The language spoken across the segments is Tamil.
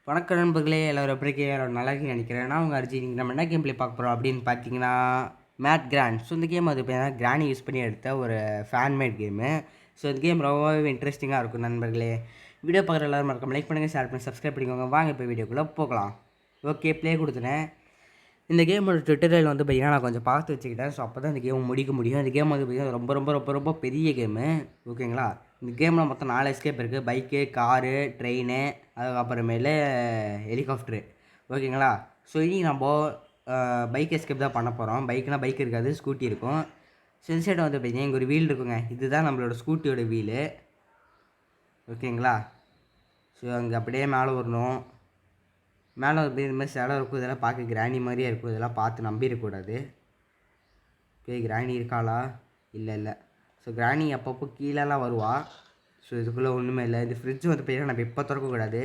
வணக்கம் நண்பர்களே, எல்லோரும் எப்படி இருக்கீங்க? எல்லோரும் நல்லா இருக்கீங்கன்னு நினைக்கிறேன். நான் உங்கள் அர்ஜி. நம்ம என்ன கேம் ப்ளே பார்க்க போகிறோம் அப்படின்னு பார்த்தீங்கன்னா, மேட் கிராண்ட். ஸோ இந்த கேம் வந்து பார்த்தீங்கன்னா கிராணி யூஸ் பண்ணி எடுத்த ஒரு ஃபேன் மேட் கேமு. ஸோ இந்த கேம் ரொம்பவே இன்ட்ரெஸ்டிங்காக இருக்கும் நண்பர்களே. வீடியோ பார்க்குற எல்லோரும் மறக்காம லைக் பண்ணுங்கள், ஷேர் பண்ணி சப்ஸ்கிரைப் பண்ணிக்கோங்க. வாங்க இப்போ வீடியோக்குள்ளே போகலாம். ஓகே, ப்ளே கொடுத்துனேன். இந்த கேமோட ட்விட்டரில் வந்து பார்த்தீங்கன்னா நான் கொஞ்சம் பார்த்து வச்சுக்கிட்டேன். ஸோ அப்போ தான் இந்த கேம் முடிக்க முடியும். இந்த கேம் வந்து பார்த்தீங்கன்னா ரொம்ப ரொம்ப ரொம்ப ரொம்ப பெரிய கேமு. ஓகேங்களா? இந்த கேமில் மொத்தம் 4 எஸ்கேப் இருக்குது. பைக்கு, காரு, ட்ரெயினு, அதுக்கப்புறமேலு ஹெலிகாப்டரு. ஓகேங்களா? ஸோ இனி நம்ம பைக் எஸ்கேப் தான் பண்ண போகிறோம். பைக்னால் பைக் இருக்காது, ஸ்கூட்டி இருக்கும். ஸோ இந்த சைடு வந்து பார்த்தீங்கன்னா இங்கே ஒரு வீல் இருக்குங்க. இதுதான் நம்மளோட ஸ்கூட்டியோட வீலு. ஓகேங்களா? ஸோ அங்கே அப்படியே மேலே வரணும். மேலே ஒரு இது மாதிரி சிலை இருக்கும். இதெல்லாம் பார்க்க கிராணி மாதிரியே இருக்கும். இதெல்லாம் பார்த்து நம்பிடக்கூடாது. ஓகே, கிராணி இருக்காளா? இல்லை. ஸோ கிராணி அப்பப்போ கீழெல்லாம் வருவா. ஸோ இதுக்குள்ளே ஒன்றுமே இல்லை. இந்த ஃப்ரிட்ஜ் வந்து பார்த்தீங்கன்னா நம்ம இப்போ திறக்கக்கூடாது.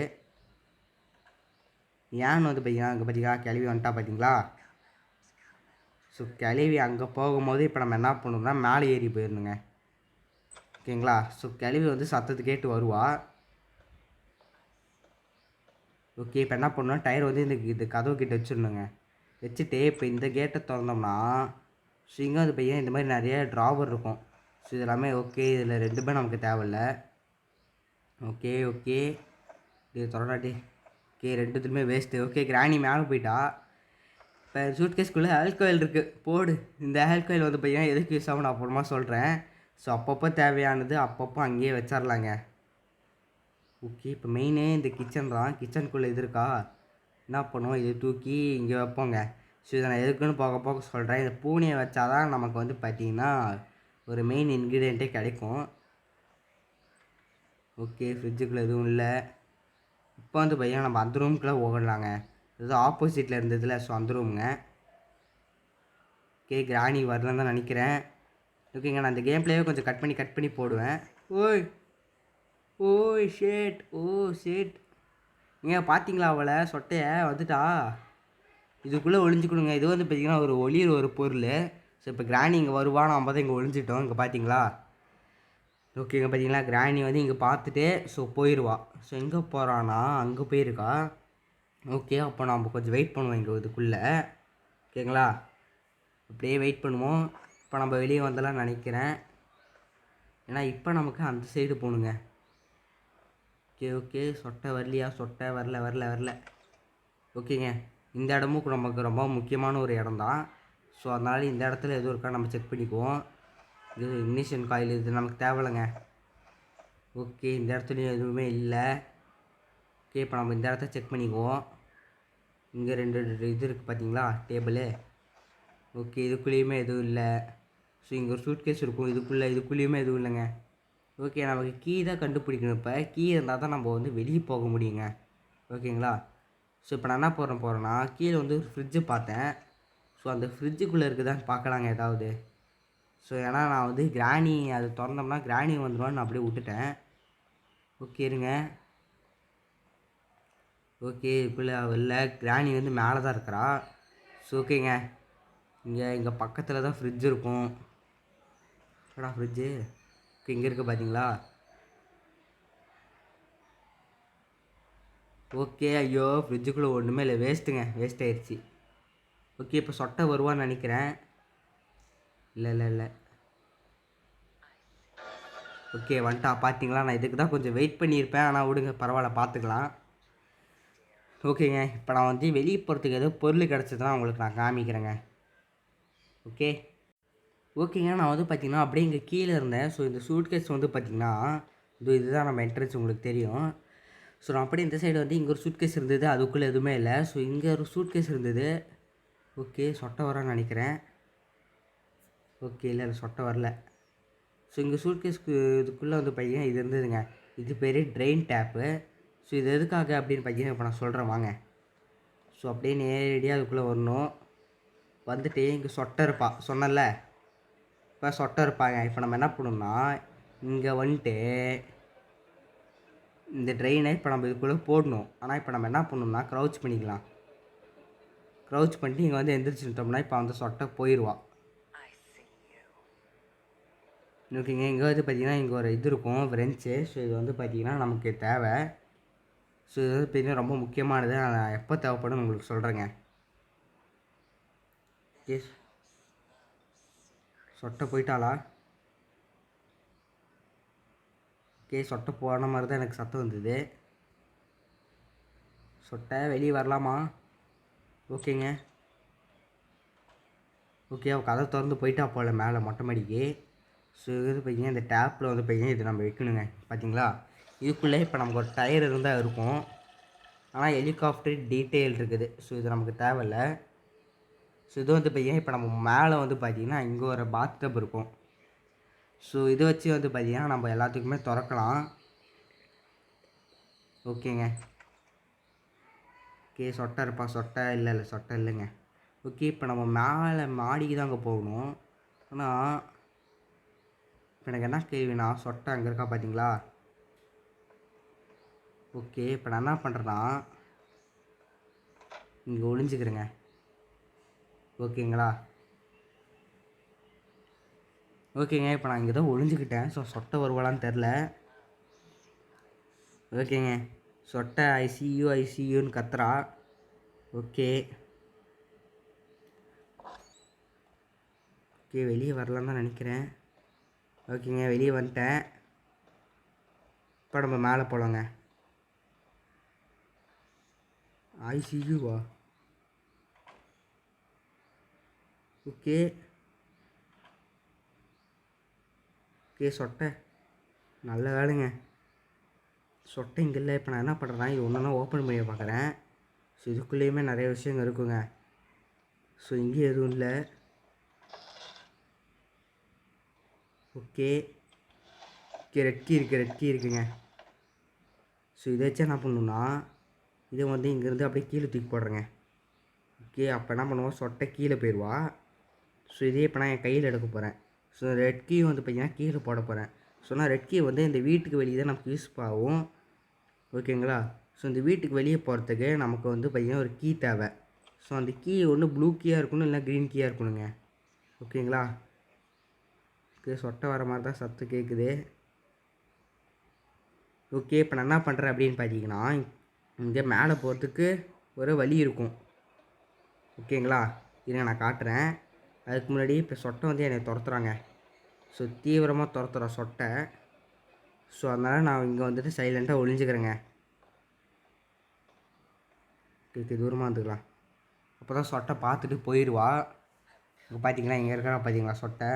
ஏன்னு வந்து பார்த்தீங்கன்னா அங்கே பார்த்தீங்கன்னா கிளவி வந்துட்டா பார்த்தீங்களா? ஸோ கிளவி அங்கே போகும்போது இப்போ நம்ம என்ன பண்ணணும்னா மேலே ஏறி போயிடணுங்க. ஓகேங்களா? ஸோ கிளவி வந்து சத்தத்தை கேட்டு வருவா. ஓகே, இப்போ என்ன பண்ணணும்னா டயர் வந்து இந்த கதவு கிட்ட வச்சிடணுங்க. வச்சுட்டு இப்போ இந்த கேட்டை திறந்தோம்னா ஸோ இங்கே வந்து பார்த்தீங்கன்னா இந்த மாதிரி நிறைய ட்ராவர் இருக்கும். ஸோ இதெல்லாமே ஓகே. இதில் ரெண்டுமே நமக்கு தேவையில்ல. ஓகே இது தொடராட்டி. ஓகே, ரெண்டுத்துமே வேஸ்ட்டு. ஓகே, கிராணி மேலே போயிட்டா. இப்போ சூட்கேஸ்க்குள்ளே ஆல்கோயில் இருக்குது. போடு. இந்த ஆல்கோயில் வந்து பார்த்தீங்கன்னா எதுக்கு யூஸ் ஆகும் நான் அப்புறமா சொல்கிறேன். ஸோ அப்பப்போ தேவையானது அப்பப்போ அங்கேயே வச்சிடலாங்க. ஓகே, இப்போ மெயினே இந்த கிச்சன் தான். கிச்சனுக்குள்ளே இது இருக்கா? என்ன பண்ணுவோம், இதை தூக்கி இங்கே வைப்போங்க. ஸோ இதை நான் எதுக்குன்னு போக போக சொல்கிறேன். இந்த பூனையை வச்சாதான் நமக்கு வந்து பார்த்திங்கன்னா ஒரு மெயின் இன்க்ரீடியண்ட்டே கிடைக்கும். ஓகே, ஃப்ரிட்ஜுக்குள்ளே எதுவும் இல்லை. இப்போ வந்து பார்த்தீங்கன்னா நம்ம அந்த ரூமுக்குள்ளே ஓடலாங்க. இது ஆப்போசிட்டில் இருந்ததில்ல. ஸோ அந்த ரூமுங்க. ஓகே, கிராணி வரலன்னு தான் நினைக்கிறேன். ஓகேங்க, நான் இந்த கேம் பிளேயே கொஞ்சம் கட் பண்ணி போடுவேன். ஓய் ஷேட். ஷேட். நீங்கள் பார்த்தீங்களா அவளை சொட்டையை வந்துட்டா? இதுக்குள்ளே ஒளிஞ்சிக்கணுங்க. இது வந்து பார்த்திங்கன்னா ஒரு ஒளிர் ஒரு பொருள். ஸோ இப்போ கிராணி இங்கே வருவா. நம்ம தான் இங்கே ஒளிஞ்சிட்டோம். இங்கே பார்த்தீங்களா? ஓகேங்க, பார்த்தீங்களா? கிராணி வந்து இங்கே பார்த்துட்டு ஸோ போயிடுவா. ஸோ எங்கே போகிறான்னா அங்கே போயிருக்கா. ஓகே, அப்போ நம்ம கொஞ்சம் வெயிட் பண்ணுவோம் இங்கே இதுக்குள்ளே. ஓகேங்களா? அப்படியே வெயிட் பண்ணுவோம். இப்போ நம்ம வெளியே வந்தலாம் நினைக்கிறேன். ஏன்னா இப்போ நமக்கு அந்த சைடு போகணுங்க. ஓகே, சொட்டை வரலையா? சொட்டை வரல. ஓகேங்க, இந்த இடமும் நமக்கு ரொம்ப முக்கியமான ஒரு இடம் தான். ஸோ அதனால் இந்த இடத்துல எதுவும் இருக்கா நம்ம செக் பண்ணிக்குவோம். இது இக்னிஷன் காயில், இது நமக்கு தேவையில்லைங்க. ஓகே, இந்த இடத்துலையும் எதுவுமே இல்லை. ஓகே, இப்போ நம்ம இந்த இடத்த செக் பண்ணிக்குவோம். இங்கே ரெண்டு இது இருக்குது பார்த்தீங்களா, டேபிளு. ஓகே, இதுக்குள்ளேயுமே எதுவும் இல்லை. ஸோ இங்கே ஒரு சூட்கேஸ் இருக்கும். இதுக்குள்ளேயுமே எதுவும் இல்லைங்க. ஓகே, நமக்கு கீ தான் கண்டுபிடிக்கணும். இப்போ கீ இருந்தால் தான் நம்ம வந்து வெளியே போக முடியுங்க. ஓகேங்களா? ஸோ இப்போ நான் என்ன போகிறேன்னா கீழே வந்து ஒரு ஃப்ரிட்ஜு பார்த்தேன். ஸோ அந்த ஃப்ரிட்ஜுக்குள்ளே இருக்குதான்னு பார்க்கலாங்க ஏதாவது. ஸோ ஏன்னா நான் வந்து கிராணி அது திறந்தோம்னா கிராணி வந்துடுவான்னு நான் அப்படியே விட்டுட்டேன். ஓகே இருங்க. ஓகே, இப்போல இல்லை, கிராணி வந்து மேலே தான் இருக்கிறா. ஸோ ஓகேங்க, இங்கே பக்கத்தில் தான் ஃப்ரிட்ஜ் இருக்கும். ஃப்ரிட்ஜு ஓகே இங்கே இருக்குது பார்த்தீங்களா? ஓகே, ஐயோ ஃப்ரிட்ஜுக்குள்ளே ஒன்றுமே இல்லை, வேஸ்ட் ஆயிடுச்சு. ஓகே, இப்போ சொட்டை வருவான்னு நினைக்கிறேன். இல்லை. ஓகே, வந்துட்டா பார்த்தீங்களா? நான் இதுக்கு தான் கொஞ்சம் வெயிட் பண்ணியிருப்பேன். ஆனால் விடுங்க, பரவாயில்ல, பார்த்துக்கலாம். ஓகேங்க, இப்போ நான் வந்து வெளியே போகிறதுக்கு ஏதோ பொருள் கிடச்சதுன்னா உங்களுக்கு நான் காமிக்கிறேங்க. ஓகேங்க, நான் வந்து பார்த்திங்கன்னா அப்படியே இங்கே கீழே இருந்தேன். ஸோ இந்த சூட்கேஸ் வந்து பார்த்திங்கன்னா இதுதான் நம்ம என்ட்ரன்ஸ், உங்களுக்கு தெரியும். ஸோ நான் அப்படியே இந்த சைடு வந்து இங்கே ஒரு சூட்கேஸ் இருந்தது. அதுக்குள்ளே எதுவுமே இல்லை. ஸோ இங்கே ஒரு சூட்கேஸ் இருந்தது. ஓகே, சொட்டை வரான்னு நினைக்கிறேன். ஓகே, இல்லை சொட்டை வரல. ஸோ இங்கே சூட்கேஸ்க்கு இதுக்குள்ளே வந்து பார்த்தீங்கன்னா இது இருந்ததுங்க. இது பேர் ட்ரெயின் டேப்பு. ஸோ இது எதுக்காக அப்படின்னு பார்த்தீங்கன்னா இப்போ நான் சொல்கிறேன் வாங்க. ஸோ அப்படியே நேரடியாக அதுக்குள்ளே வரணும். வந்துட்டு இங்கே சொட்டை இருப்பா சொன்னல. இப்போ சொட்டை இருப்பாங்க. இப்போ நம்ம என்ன பண்ணணும்னா இங்கே வந்துட்டு இந்த ட்ரெயினை இப்போ நம்ம இதுக்குள்ளே போடணும். ஆனால் இப்போ நம்ம என்ன பண்ணணும்னா க்ரௌச் பண்ணிக்கலாம். க்ரௌச் பண்ணிட்டு இங்கே வந்து எந்திரிச்சுட்டோம்னா இப்போ அந்த சொட்டை போயிடுவா. ஓகேங்க, இங்கே வந்து பார்த்திங்கன்னா இங்கே ஒரு இது இருக்கும், ஃப்ரெஞ்சு. ஸோ இது வந்து பார்த்திங்கன்னா நமக்கு தேவை. ஸோ இது வந்து பார்த்தீங்கன்னா ரொம்ப முக்கியமானது. நான் எப்போ தேவைப்படும்னு உங்களுக்கு சொல்கிறேங்க. ஓகே, சொட்டை போயிட்டாளா? ஓகே, சொட்டை போன மாதிரி தான் எனக்கு சத்தம் வந்தது. சொட்டை வெளியே வரலாமா? ஓகேங்க. ஓகே, அவள் கதை திறந்து போயிட்டா போல் மேலே மொட்டை மாடிக்கு. ஸோ இது பார்த்தீங்கன்னா இந்த டேப்பில் வந்து பார்த்தீங்கன்னா இது நம்ம வைக்கணுங்க. பார்த்தீங்களா, இதுக்குள்ளே இப்போ நமக்கு ஒரு டயர் இருந்தால் இருக்கும். ஆனால் ஹெலிகாப்டர் டீட்டெயில் இருக்குது. ஸோ இது நமக்கு தேவையில்லை. ஸோ இது வந்து பார்த்தீங்கன்னா இப்போ நம்ம மேலே வந்து பார்த்தீங்கன்னா இங்கே ஒரு பாத்டப் இருக்கும். ஸோ இதை வச்சு வந்து பார்த்தீங்கன்னா நம்ம எல்லாத்துக்குமே திறக்கலாம். ஓகேங்க. ஓகே, சொட்டை இருப்பா? சொட்டை இல்லை, சொட்டை இல்லைங்க. ஓகே, இப்போ நம்ம மேலே மாடிக்கு தான் அங்கே போகணும். ஆனால் இப்போ எனக்கு என்ன கேள்வினா, சொட்டை அங்கே இருக்கா பார்த்தீங்களா? ஓகே, இப்போ நான் என்ன பண்ணுறேன்னா இங்கே ஒளிஞ்சிக்கிறேங்க. ஓகேங்களா? ஓகேங்க, இப்போ நான் இங்கே தான் ஒளிஞ்சிக்கிட்டேன். ஸோ சொட்டை வருவாளான்னு தெரில. ஓகேங்க, சொட்டை ஐசியூன்னு கத்துறா. ஓகே ஓகே, வெளியே வரலான்னு தான் நினைக்கிறேன். ஓகேங்க, வெளியே வந்துட்டேன். இப்போ நம்ம மேலே போகலாங்க. ஐசியூவா? ஓகே ஓகே, சொட்டை நல்ல வேலைங்க. சொட்டை இங்கே இல்லை. இப்போ நான் என்ன பண்ணுறேன்னா இது ஒன்றா ஓப்பன் பண்ணி பார்க்குறேன். ஸோ இதுக்குள்ளேயுமே நிறைய விஷயங்கள் இருக்குங்க. ஸோ இங்கேயும் எதுவும் இல்லை. ஓகே ஓகே, ரெட் கீ இருக்குங்க. ஸோ இதை வச்சு என்ன பண்ணணுன்னா இதை வந்து இங்கேருந்து அப்படியே கீழே தூக்கி போடுறேங்க. ஓகே, அப்போ என்ன பண்ணுவோம், சொட்டை கீழே போயிடுவா. ஸோ இதே இப்போ நான் என் கையில் எடுக்க போகிறேன். ஸோ ரெட் கீ வந்து பார்த்திங்கன்னா கீழே போட போகிறேன். ஸோ நான் ரெட் கீ வந்து இந்த வீட்டுக்கு வெளியே தான் நமக்கு யூஸ் ஆகும். ஓகேங்களா? ஸோ இந்த வீட்டுக்கு வெளியே போகிறதுக்கு நமக்கு வந்து பார்த்திங்கன்னா ஒரு கீ தேவை. ஸோ அந்த கீ ஒன்று ப்ளூ கீயாக இருக்கணும், இல்லை க்ரீன் கீயாக இருக்கணுங்க. ஓகேங்களா? ஓகே, சொட்டை வர மாதிரி தான் சத்தம் கேட்குது. ஓகே, இப்போ நான் என்ன பண்ணுறேன் அப்படின்னு பார்த்தீங்கன்னா இங்கே மேலே போகிறதுக்கு ஒரு வழி இருக்கும். ஓகேங்களா? இதை நான் காட்டுறேன். அதுக்கு முன்னாடி இப்போ சொட்டை வந்து என்னை துரத்துறாங்க. ஸோ தீவிரமாக துரத்துற சொட்டை. ஸோ அதனால் நான் இங்கே வந்துட்டு சைலண்ட்டாக ஒளிஞ்சிக்கிறேங்க. தூரமாக வந்துக்கலாம். அப்போ தான் சொட்டை பார்த்துட்டு போயிடுவா. இங்கே பார்த்தீங்களா, இங்கே இருக்கிறா பார்த்தீங்களா சொட்டை?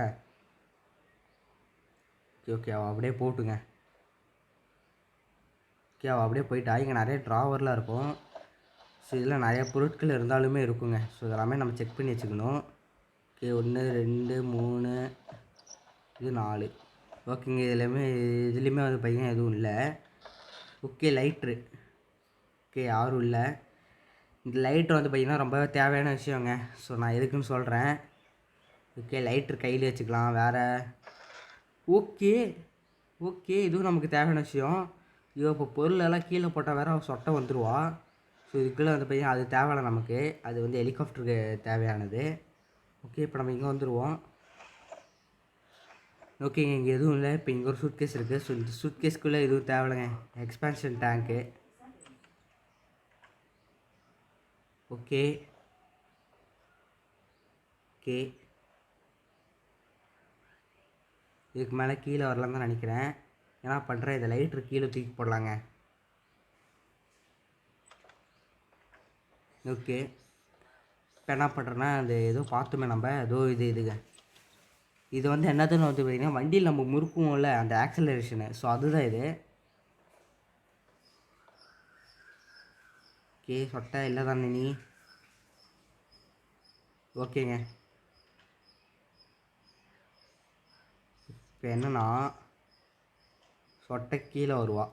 ஓகே அவள் அப்படியே போட்டுங்க. ஓகே, அவள் அப்படியே போயிட்டா. இங்கே நிறைய ட்ராவர்லாம் இருக்கும். ஸோ இதில் நிறைய பொருட்கள் இருந்தாலுமே இருக்குங்க. ஸோ இதெல்லாமே நம்ம செக் பண்ணி வச்சுக்கணும். ஓகே, 1 2 3 இது 4. ஓகேங்க, இதுலேயுமே வந்து பார்த்தீங்கன்னா எதுவும் இல்லை. Okay, lighter. ஓகே, யாரும் இல்லை. இந்த லைட்ரு வந்து பார்த்திங்கன்னா ரொம்ப தேவையான விஷயங்க. ஸோ நான் எதுக்குன்னு சொல்கிறேன். ஓகே, லைட்ரு கையில் வச்சுக்கலாம். வேறு ஓகே ஓகே, இதுவும் நமக்கு தேவையான விஷயம். ஐயோ, இப்போ பொருளெல்லாம் கீழே போட்டால் வேறு சொட்டை வந்துடுவா. ஸோ இதுக்குள்ளே வந்து பார்த்திங்கன்னா அது தேவையில்லை நமக்கு. அது வந்து ஹெலிகாப்டருக்கு தேவையானது. ஓகே, இப்போ நம்ம இங்கே வந்துடுவோம். ஓகேங்க, இங்கே எதுவும் இல்லை. இப்போ இங்கே ஒரு சூட்கேஸ் இருக்குது. ஸோ இந்த சூட்கேஸ்க்குள்ளே எதுவும் தேவையில்லைங்க. எக்ஸ்பான்ஷன் டேங்க்கு. ஓகே ஓகே, இதுக்கு மேலே கீழே வரலான்னு தான் நினைக்கிறேன். என்ன பண்ணுறேன், இதை லைட்ரு கீழே தூக்கி போடலாங்க. ஓகே, இப்போ என்ன பண்ணுறேன்னா அந்த ஏதோ பார்த்துமே நம்ம ஏதோ இதுங்க இது வந்து என்னதுன்னு வந்து பார்த்திங்கன்னா வண்டியில் நம்ம முறுக்குவோம்ல அந்த ஆக்சலரேஷனு. ஸோ அதுதான் இது. ஓகே, சொட்டை இல்லை தானே நீ? ஓகேங்க, இப்போ என்னன்னா சொட்டை கீழே வருவா.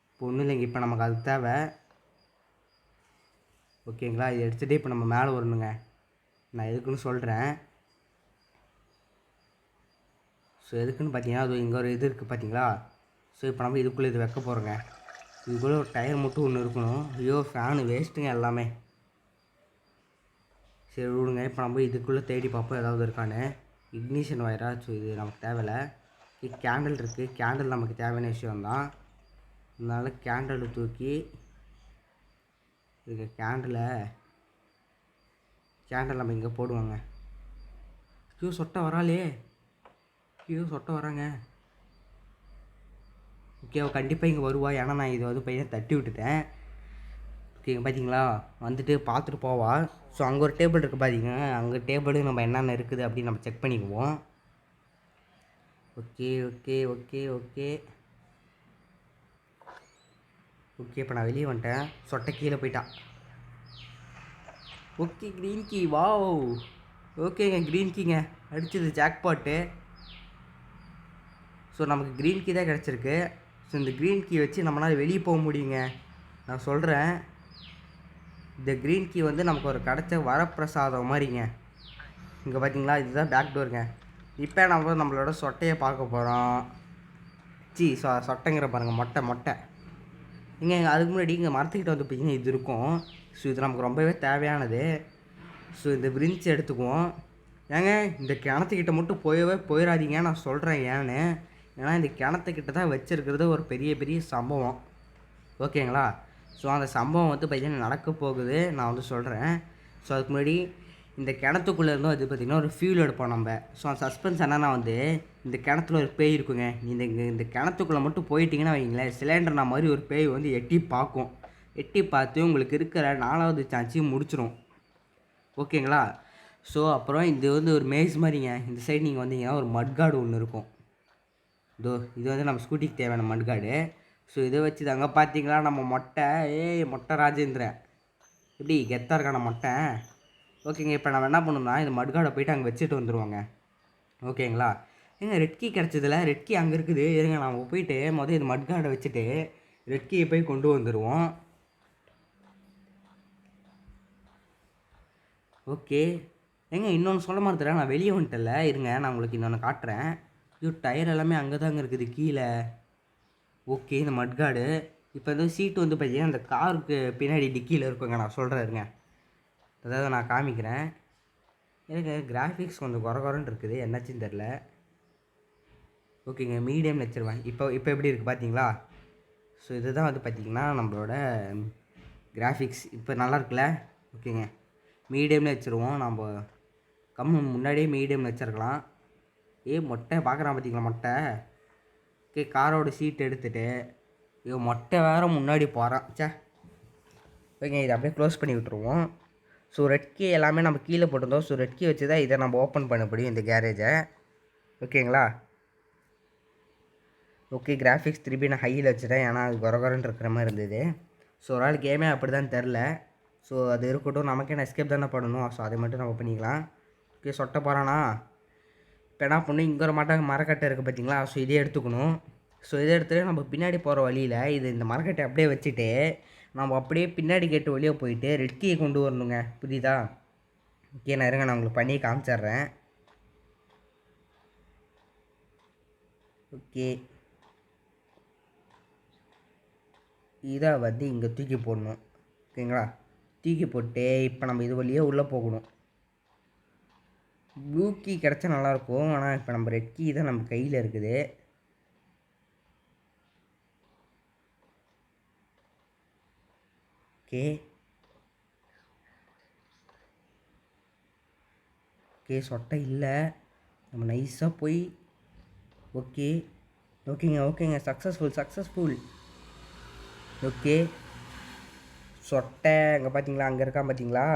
இப்போ ஒன்றும் இல்லைங்க, இப்போ நமக்கு அது தேவை. ஓகேங்களா? இது எடுத்துகிட்டு இப்போ நம்ம மேலே வரணுங்க. நான் எதுக்குன்னு சொல்கிறேன். ஸோ எதுக்குன்னு பார்த்தீங்கன்னா அது இங்கே ஒரு இது இருக்குது பார்த்தீங்களா? ஸோ இப்போ நம்ம இதுக்குள்ளே இது வைக்க போகிறோங்க. இதுக்குள்ளே ஒரு டயர் மட்டும் ஒன்று இருக்கணும். ஐயோ, ஃபேனு வேஸ்ட்டுங்க எல்லாமே. சரி விடுங்க, இப்போ நம்ம இதுக்குள்ளே தேடி பார்ப்போம் ஏதாவது இருக்கான்னு. இக்னிஷன் வயரா? ஸோ இது நமக்கு தேவையில்லை. கேண்டில் இருக்குது. கேண்டில் நமக்கு தேவையான விஷயம்தான். அதனால கேண்டலை தூக்கி இதுக்கு கேண்டில் நம்ம இங்கே போடுவாங்க. சொட்டை வராளே, சொட்டை வராங்க. ஓகே, அவள் கண்டிப்பாக இங்கே வருவா. ஏன்னா நான் இதை வந்து பையன் தட்டி விட்டுட்டேன். ஓகே, பார்த்தீங்களா வந்துட்டு பார்த்துட்டு போவா. ஸோ அங்கே ஒரு டேபிள் இருக்குது பார்த்தீங்க, அங்கே டேபிள் நம்ம என்னென்ன இருக்குது அப்படின்னு நம்ம செக் பண்ணிக்குவோம். Okay okay okay okay okay இப்போ நான் வெளியே வந்துட்டேன். சொட்டை கீழே போயிட்டான். Okay, green key. வாவ், ஓகேங்க, க்ரீன் கீங்க அடிச்சது ஜாக்பாட்டு. ஸோ நமக்கு க்ரீன் கீ தான் கிடச்சிருக்கு. ஸோ இந்த க்ரீன் கீ வச்சு நம்மளால் வெளியே போக முடியுங்க. நான் சொல்கிறேன், இந்த க்ரீன் கீ வந்து நமக்கு ஒரு கிடச்ச வரப்பிரசாதம் மாதிரிங்க. இங்கே பார்த்தீங்களா, இதுதான் பேக் டோருங்க. இப்போ நம்ம நம்மளோட சொட்டையை பார்க்க போகிறோம். சொட்டைங்கிற பாருங்கள், மொட்டை. இங்கே அதுக்கு முன்னாடி இங்கே மரத்துக்கிட்ட வந்து பார்த்தீங்கன்னா இது இருக்கும். ஸோ இது நமக்கு ரொம்பவே தேவையானது. ஸோ இந்த விரிஞ்சு எடுத்துக்குவோம். ஏங்க இந்த கிணத்துக்கிட்ட மட்டும் போயிடாதீங்க, நான் சொல்கிறேன் ஏன்னு. ஏன்னா இந்த கிணத்துக்கிட்ட தான் வச்சுருக்கிறது ஒரு பெரிய சம்பவம். ஓகேங்களா? ஸோ அந்த சம்பவம் வந்து பார்த்தீங்கன்னா நடக்க போகுது, நான் வந்து சொல்கிறேன். ஸோ அதுக்கு முன்னாடி இந்த கிணத்துக்குள்ளே இருந்தோம் அது பார்த்திங்கன்னா ஒரு ஃபியூல் எடுப்போம் நம்ம. ஸோ அந்த சஸ்பென்ஸ் என்னன்னா வந்து இந்த கிணத்துல ஒரு பேய் இருக்குங்க. இந்த கிணத்துக்குள்ளே மட்டும் போயிட்டீங்கன்னா வைங்களேன், சிலிண்டர்னா மாதிரி ஒரு பேய் வந்து எட்டி பார்த்து உங்களுக்கு இருக்கிற 4வது சான்ஸையும் முடிச்சிடும். ஓகேங்களா? ஸோ அப்புறம் இது வந்து ஒரு மேஸ் மாதிரிங்க. இந்த சைடு நீங்கள் வந்தீங்கன்னா ஒரு மட்காடு ஒன்று இருக்கும். இது வந்து நம்ம ஸ்கூட்டிக்கு தேவையான மட்காடு. ஸோ இதை வச்சு தாங்க பார்த்தீங்களா நம்ம மொட்டை ராஜேந்திரன் எப்படி கெத்தாக இருக்கான மொட்டை. ஓகேங்க, இப்போ நம்ம என்ன பண்ணணும்னா இந்த மட்காடை போய்ட்டு அங்கே வச்சுட்டு வந்துடுவோங்க. ஓகேங்களா? ஏங்க ரெட் கீ கிடச்சதில்ல, ரெட் கீ அங்கே இருக்குது. இருங்க நம்ம போயிட்டு இந்த மட்காடை வச்சுட்டு ரெட் கீயை போய் கொண்டு வந்துடுவோம். ஓகே, ஏங்க இன்னொன்று சொல்ல மாதிரி நான் வெளியே வந்துட்டல. இருங்க நான் உங்களுக்கு இன்னொன்று காட்டுறேன். டயர் எல்லாமே அங்கே தாங்க இருக்குது கீழே. ஓகே, இந்த மட்காடு இப்போ இந்த சீட்டு வந்து பார்த்தீங்கன்னா அந்த காருக்கு பின்னாடி டிக்கியில் இருக்குங்க. நான் சொல்கிறேங்க, அதாவது நான் காமிக்கிறேன். எனக்கு கிராஃபிக்ஸ் கொஞ்சம் குறன்னு இருக்குது, என்னாச்சுன்னு தெரில. ஓகேங்க, மீடியம் வச்சுருவேன். இப்போ எப்படி இருக்குது பார்த்தீங்களா? ஸோ இதுதான் வந்து பார்த்திங்கன்னா நம்மளோட கிராஃபிக்ஸ் இப்போ நல்லா இருக்குல்ல. ஓகேங்க, மீடியம்னு வச்சுருவோம். நம்ம முன்னாடியே மீடியம் வச்சுருக்கலாம். மொட்டை பார்க்குறான் பார்த்தீங்களா மொட்டை. ஓகே, காரோட சீட் எடுத்துகிட்டு மொட்டை வேறு முன்னாடி போகிறான். ஓகேங்க, இதை அப்படியே க்ளோஸ் பண்ணி விட்டுருவோம். ஸோ ரெட் கீ எல்லாமே நம்ம கீழே போட்டிருந்தோம். ஸோ ரெட் கீ வச்சு தான் இதை நம்ம ஓப்பன் பண்ண முடியும் இந்த கேரேஜை. ஓகேங்களா? ஓகே, கிராஃபிக்ஸ் திருப்பி நான் ஹையில் வச்சுட்டேன், ஏன்னா அது குறன்னு இருக்கிற மாதிரி இருந்தது. ஸோ ஒரு ஆள் கேமே அப்படி தான் தெரில. ஸோ அது இருக்கட்டும், நமக்கே நான் எஸ்கேப் தானே பண்ணணும். ஸோ அதை மட்டும் நம்ம பண்ணிக்கலாம். ஓகே, சொட்ட போகிறானா இப்போ என்ன பண்ணணும், இங்கே ஒரு மரக்கட்டை இருக்குது பார்த்தீங்களா? ஸோ இதே எடுத்துக்கணும். ஸோ இதை எடுத்துகிட்டு நம்ம பின்னாடி போகிற வழியில் இந்த மரக்கட்டை அப்படியே வச்சுட்டு நம்ம அப்படியே பின்னாடி கேட்டு வழியாக போயிட்டு ரெட் கீயை கொண்டு வரணுங்க. புரியுதா? ஓகே, நான் இருங்க நான் உங்களுக்கு பண்ணி காமிச்சிட்றேன். ஓகே, இதை வந்து இங்கே தூக்கி போடணும். ஓகேங்களா? தூக்கி போட்டு இப்போ நம்ம இது வழியாக உள்ளே போகணும். ப்ளூ கீ கிடச்சா நல்லாயிருக்கும், ஆனால் இப்போ நம்ம ரெட் கீ தான் நம்ம கையில் இருக்குது. ஓகே, சொட்டை இல்லை, நம்ம நைஸாக போய் ஓகேங்க சக்ஸஸ்ஃபுல். ஓகே, சொட்டை அங்கே பார்த்தீங்களா, அங்கே இருக்கான் பார்த்தீங்களா?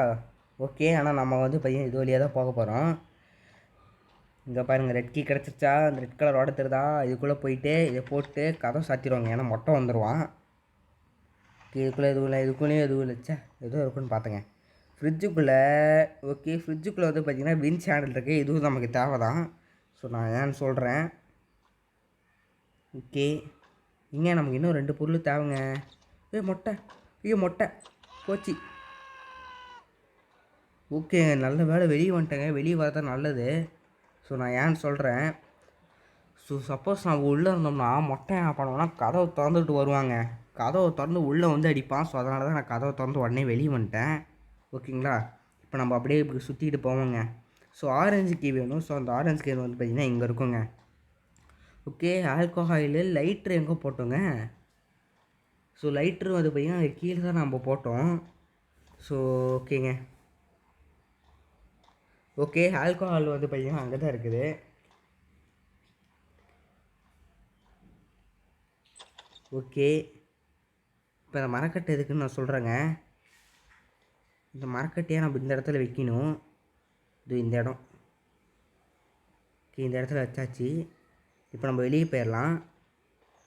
ஓகே, ஆனால் நம்ம வந்து பையன் இது வழியாக தான் போக போகிறோம். இங்கே பாருங்கள், ரெட் கீ கிடச்சிருச்சா? அந்த ரெட் கலர் ஓட தெரியுதா? இதுக்குள்ளே போயிட்டு இதை போட்டு கதை சாத்திடுவாங்க, ஏன்னா மொட்டை வந்துடுவான். இதுக்குள்ளே இதுக்குள்ளேயும் எதுவும் இல்லைச்சா, எதுவும் இருக்குன்னு பார்த்தேங்க ஃப்ரிட்ஜுக்குள்ளே. ஓகே, ஃப்ரிட்ஜுக்குள்ளே வந்து பார்த்திங்கன்னா வின் சேனல் இருக்குது, இதுவும் நமக்கு தேவை தான். ஸோ நான் ஏன்னு சொல்கிறேன். ஓகே, இங்கே நமக்கு இன்னும் 2 பொருள் தேவைங்க. மொட்டை போச்சு. ஓகே, நல்ல வேலை வெளியே வந்துட்டேங்க, வெளியே வரதான் நல்லது. ஸோ நான் ஏன்னு சொல்கிறேன். ஸோ சப்போஸ் நான் உள்ளே இருந்தோம்னா மொட்டை என்ன பண்ணுவோம்னா கதவை திறந்துட்டு வருவாங்க, கதவை திறந்து உள்ளே வந்து அடிப்பான். ஸோ அதனால தான் நான் கதவை திறந்து உடனே வெளியே வந்துட்டேன். ஓகேங்களா? இப்போ நம்ம அப்படியே இப்படி சுற்றிட்டு போவோங்க. ஸோ ஆரஞ்சு கீ வேணும். ஸோ அந்த ஆரஞ்சு கீ வந்து பார்த்திங்கன்னா இங்கே இருக்குங்க. ஓகே, ஆல்கோஹாயில் லைட்ரு எங்கே போட்டோங்க? ஸோ லைட்ரு வந்து பார்த்திங்கன்னா அது கீழே தான் நம்ம போட்டோம். ஸோ ஓகேங்க. ஓகே, ஆல்கோஹால் வந்து பார்த்திங்கன்னா அங்கே தான் இருக்குது. ஓகே, இப்போ இந்த மரக்கட்டை எதுக்குன்னு நான் சொல்கிறேங்க. இந்த மரக்கட்டையை நம்ம இந்த இடத்துல வைக்கணும். இது இந்த இடம். ஓகே, இந்த இடத்துல வச்சாச்சு. இப்போ நம்ம வெளியே போயிடலாம்.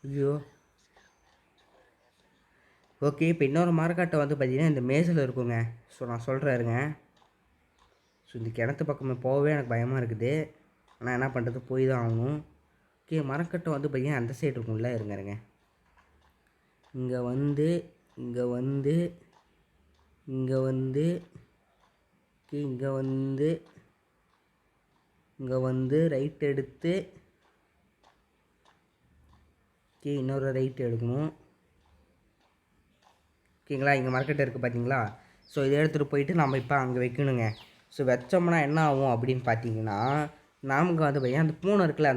ஐயோ, ஓகே. இப்போ இன்னொரு மரக்கட்டை வந்து பார்த்திங்கன்னா இந்த மேஸில் இருக்குங்க. ஸோ நான் சொல்கிறேருங்க. ஸோ இந்த கிணத்து பக்கமே போகவே எனக்கு பயமாக இருக்குது. ஆனால் என்ன பண்ணுறது, போய் தான் ஆகணும். ஓகே, மரக்கட்டை வந்து பார்த்திங்கன்னா அந்த சைடு இருக்கும்ல. இருங்க இங்கே வந்து இங்கே வந்து இங்கே வந்து ஓகே, இங்கே வந்து ரைட் எடுத்து ஓகே இன்னொரு ரைட் எடுக்கணும். ஓகேங்களா, இங்கே மரக்கட்டை இருக்குது பார்த்தீங்களா. ஸோ இதை எடுத்துகிட்டு போயிட்டு நம்ம இப்போ அங்கே வைக்கணுங்க. ஸோ வச்சோம்னா என்ன ஆகும் அப்படின்னு பார்த்தீங்கன்னா, நமக்கு வந்து பார்த்தீங்கன்னா அந்த பூனை இருக்குல்ல,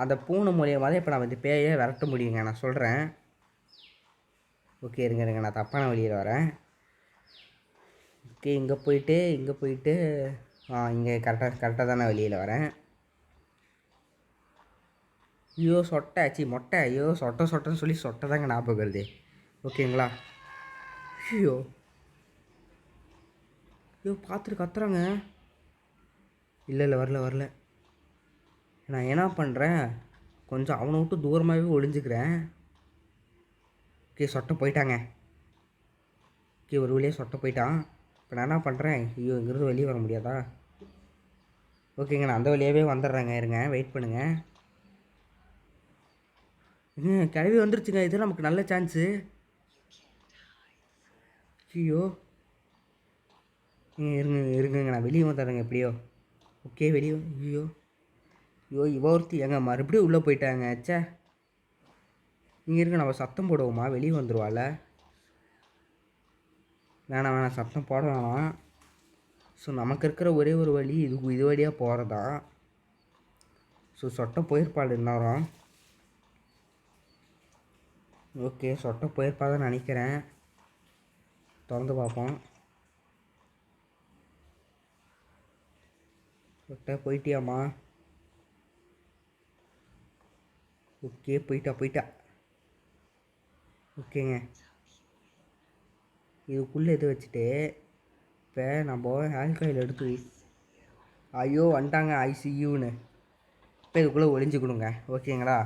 அந்த பூனை மூலியமாக தான் இப்போ நம்ம இந்த பேயை விரட்ட முடியுங்க. நான் சொல்கிறேன். ஓகே, இருங்க நான் தப்பான வழியில் வரேன். ஓகே, இங்கே போயிட்டு இங்கே கரெக்டாக தானே வெளியில் வரேன். ஐயோ சொட்டை ஆச்சு மொட்டை. ஐயோ சொட்டைன்னு சொல்லி சொட்டை தாங்க ஞாபகம் வருது. ஓகேங்களா. ஐயோ பார்த்துட்டு கத்துறாங்க. இல்லை வரல. நான் என்ன பண்ணுறேன், கொஞ்சம் அவனை விட்டு தூரமாகவே ஒளிஞ்சுக்கிறேன். ஓகே, சொட்டை போயிட்டாங்க. ஓகே, ஒரு வழியாக சொட்டை போயிட்டான். இப்போ நான் என்ன பண்ணுறேன், ஐயோ இங்கேருந்து வெளியே வர முடியாதா. ஓகேங்க, நான் அந்த வழியாகவே வந்துடுறேங்க. இருங்க, வெயிட் பண்ணுங்கள். கிளவி வந்துருச்சுங்க. இது நமக்கு நல்ல சான்ஸு. ஐயோ இருங்க நான் வெளியே வந்துடுறேங்க எப்படியோ. ஓகே, வெளியே. ஐயோ இவ ஒருத்தி எங்க மறுபடியும் உள்ளே போயிட்டாங்க. ச்சே, இங்கே இருங்க, நம்ம சத்தம் போடுவோமா, வெளியே வந்துடுவாள். வேணாம் சத்தம் போட வேணாம். ஸோ நமக்கு இருக்கிற ஒரே ஒரு வழி இது வழியாக போகிறதா. ஸோ சொட்டை போயிருப்பாள் இன்னும். ஓகே, சொட்டை போயிருப்பாதான் நினைக்கிறேன். திறந்து பார்ப்போம். சொட்டை போயிட்டியாம்மா. ஓகே, போயிட்டா. ஓகேங்க, இதுக்குள்ளே எது வச்சுட்டு இப்போ நம்ம ஆல்காயில் எடுத்து ஐயோ வந்துட்டாங்க ஐசியூன்னு. இப்போ இதுக்குள்ளே ஒளிஞ்சிக்கணுங்க. ஓகேங்களா.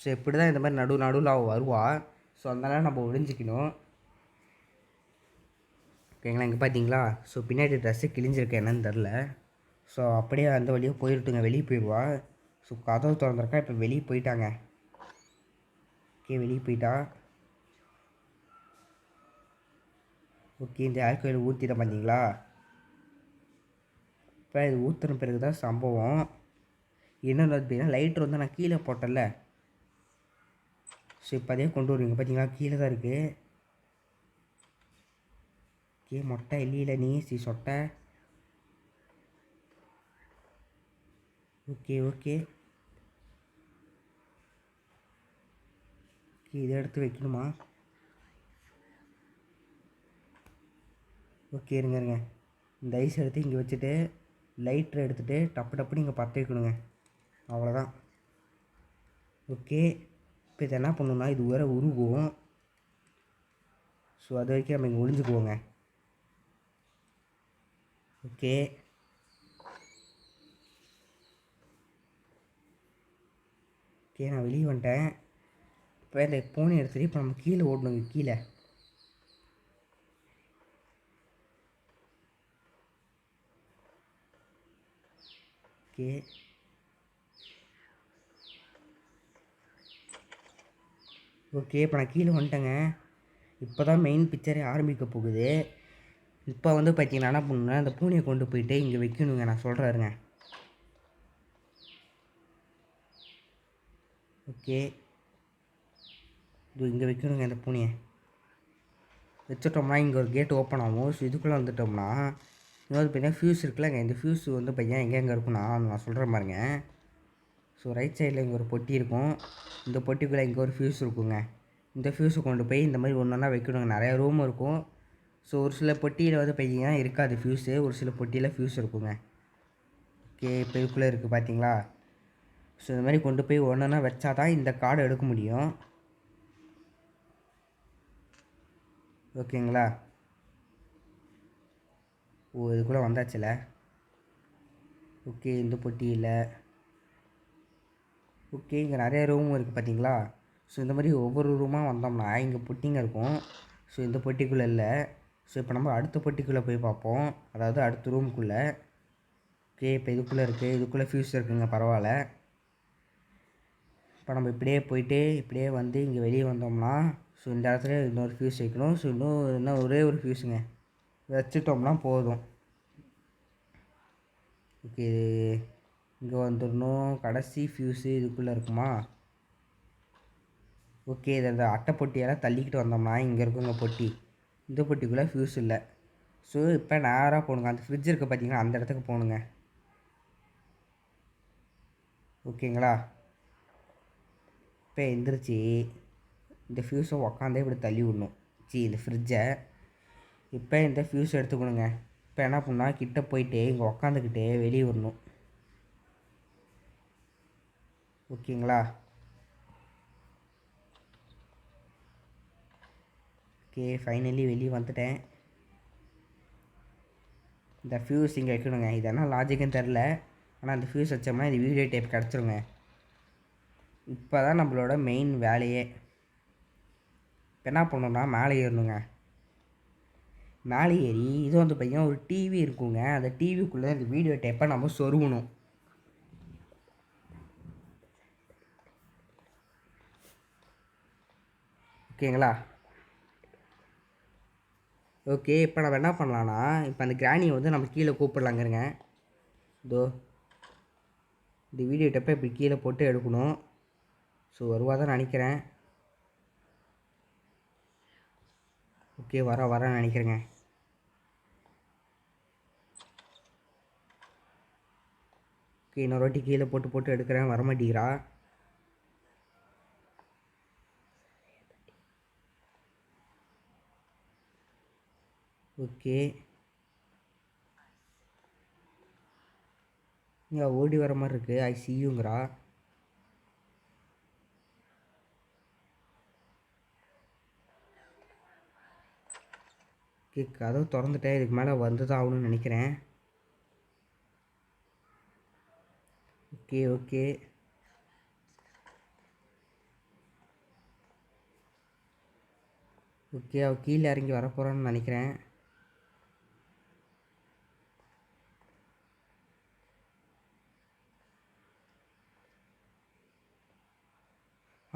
ஸோ இப்படி தான் இந்த மாதிரி நடுவில் அவள் வருவாள். ஸோ அதனால் நம்ம ஒளிஞ்சிக்கணும். ஓகேங்களா, இங்கே பார்த்தீங்களா. ஸோ பின்னாடி ட்ரெஸ்ஸு கிழிஞ்சிருக்கு, என்னன்னு தெரில. ஸோ அப்படியே அந்த வழியாக போயிட்டுங்க, வெளியே போயிடுவா. ஸோ கதவு திறந்துருக்கா, இப்போ வெளியே போயிட்டாங்க. ஓகே, வெளியே போயிட்டா. ஓகே, இந்த ஆல்கோயில் ஊற்றிட பார்த்தீங்களா. இப்போ இது ஊற்றுன பிறகு தான் சம்பவம். என்னென்னு பார்த்தீங்கன்னா, லைட்ரு வந்து நான் கீழே போட்டேன்ல. ஸோ இப்போ அதே கொண்டு வருவீங்க பார்த்தீங்களா, கீழே தான் இருக்குது. ஓகே, மொட்டை இல்லையில நீ சொட்டை. ஓகே இதை எடுத்து வைக்கணுமா. ஓகே, இருங்க இந்த ஐஸ் எடுத்து இங்கே வச்சுட்டு லைட்டரை எடுத்துகிட்டு டப்புன்னு இங்கே பற்ற வைக்கணுங்க. அவ்வளோதான். ஓகே, இப்போ இதை என்ன பண்ணணும்னா, இது வேறு உருகும். ஸோ அது வரைக்கும் நம்ம இங்கே ஒளிஞ்சுக்குவோங்க. ஓகே, நான் வெளியே வந்துட்டேன். இப்போ இந்த பூனை எடுத்துகிட்டு இப்போ நம்ம கீழே ஓடணுங்க. கீழே ஓகே இப்போ நான் கீழே வந்துட்டேங்க. இப்போ தான் மெயின் பிக்சரே ஆரம்பிக்க போகுது. இப்போ வந்து பார்த்தீங்கன்னா என்ன பண்ணுன்னா, அந்த பூனையை கொண்டு போயிட்டு இங்கே வைக்கணுங்க. நான் சொல்கிறேருங்க. ஓகே, இது இங்கே வைக்கணுங்க. இந்த பூனையை வச்சுட்டோம்னா இங்கே ஒரு கேட் ஓப்பன் ஆகும். ஸோ இதுக்குள்ளே வந்துட்டோம்னா இன்னொரு பார்த்தீங்கன்னா ஃபியூஸ் இருக்குல்லங்க. இந்த ஃபியூஸ் வந்து பையன் எங்கே இருக்குன்னா நான் சொல்கிறேன் பாருங்க. ஸோ ரைட் சைடில் இங்கே ஒரு பொட்டி இருக்கும். இந்த பொட்டிக்குள்ளே இங்கே ஒரு ஃபியூஸ் இருக்குங்க. இந்த ஃப்யூஸை கொண்டு போய் இந்த மாதிரி ஒன்று ஒன்றா வைக்கணுங்க. நிறையா ரூம் இருக்கும். ஸோ ஒரு சில பொட்டியில் வந்து பார்த்தீங்கன்னா இருக்காது ஃப்யூஸு, ஒரு சில பொட்டியில் ஃப்யூஸ் இருக்குங்க. ஓகே, இப்போ இதுக்குள்ளே இருக்குது பார்த்தீங்களா? ஸோ இந்த மாதிரி கொண்டு போய் ஒன்று ஒன்றா வச்சா தான் இந்த கார்டை எடுக்க முடியும். ஓகேங்களா? ஓ, இதுக்குள்ளே வந்தாச்சுல. ஓகே, இந்த பொட்டியில் ஓகே, இங்கே நிறைய ரூம் இருக்குது பார்த்தீங்களா? ஸோ இந்த மாதிரி ஒவ்வொரு ரூமாக வந்தோம்னா இங்கே பொட்டிங்க இருக்கும். ஸோ இந்த பொட்டிக்குள்ளே இல்லை. ஸோ இப்போ நம்ம அடுத்த பொட்டிக்குள்ளே போய் பார்ப்போம், அதாவது அடுத்த ரூமுக்குள்ளே. ஓகே, இப்போ இதுக்குள்ளே இருக்குது, இதுக்குள்ளே ஃப்யூஸ் இருக்குங்க, பரவாயில்ல. இப்போ நம்ம இப்படியே போயிட்டு இப்படியே வந்து இங்கே வெளியே வந்தோம்னா ஸோ இந்த இடத்துல இன்னொரு ஃப்யூஸ் வைக்கணும். ஸோ இன்னும் ஒரே ஒரு ஃப்யூஸுங்க வச்சுட்டோம்னா போதும். ஓகே, இங்கே வந்துடணும். கடைசி ஃப்யூஸு இதுக்குள்ளே இருக்குமா? ஓகே, இதை இந்த அட்டை பொட்டியெல்லாம் தள்ளிக்கிட்டு வந்தோம்னா இங்கே இருக்குங்க பொட்டி. இந்த பொட்டிக்குள்ளே ஃப்யூஸ் இல்லை. ஸோ இப்போ நேராக போகணுங்க, அந்த ஃப்ரிட்ஜ் இருக்குது பார்த்தீங்கன்னா அந்த இடத்துக்கு போகணுங்க. ஓகேங்களா? இப்போ எந்திரிச்சு இந்த ஃப்யூஸை உக்காந்தே இப்படி தள்ளி விடணும், இந்த ஃப்ரிட்ஜை. இப்போ இந்த ஃப்யூஸ் எடுத்துக்கணுங்க. இப்போ என்ன பண்ணால் கிட்டே போயிட்டு இங்கே உக்காந்துக்கிட்டே வெளியே வரணும். ஓகேங்களா? ஓகே, ஃபைனலி வெளியே வந்துட்டேன். இந்த ஃப்யூஸ் இங்கே வைக்கணுங்க. இது என்ன லாஜிக்குன்னு தெரில, ஆனால் அந்த ஃப்யூஸ் வச்சோம்னா இது வீடியோ டேப் கிடச்சிருங்க. இப்போ தான் நம்மளோட மெயின் வேலையே. இப்போ என்ன பண்ணணுன்னா மேலே ஏறணுங்க. மேலே ஏறி இது வந்து பார்த்திங்கன்னா ஒரு டிவி இருக்குங்க, அந்த டிவிக்குள்ளே இந்த வீடியோ டேப்பை நம்ம சொருகணும். ஓகேங்களா? ஓகே, இப்போ நம்ம என்ன பண்ணலான்னா இப்போ அந்த கிராணியை வந்து நம்ம கீழே கூப்பிடலாங்கிறங்க. இதோ இந்த வீடியோ டேப்பை இப்படி கீழே போட்டு எடுக்கணும். ஸோ வருவாதான் நினைக்கிறேன். ஓகே, வரேன்னு நினைக்கிறேங்க. ஓகே, இன்னொரு வாட்டி கீழே போட்டு எடுக்கிறேன், வரமாட்டேங்கிறா. ஓகே, இங்கே ஓடி வர மாதிரி இருக்குது. ஐ சியூங்கிறா. ஓகே, கதவு திறந்துட்டேன், இதுக்கு மேலே வந்து தான் ஆகணும்னு நினைக்கிறேன். ஓகே ஓகே ஓகே, அவள் கீழே இறங்கி வரப்போகிறான்னு நினைக்கிறேன்.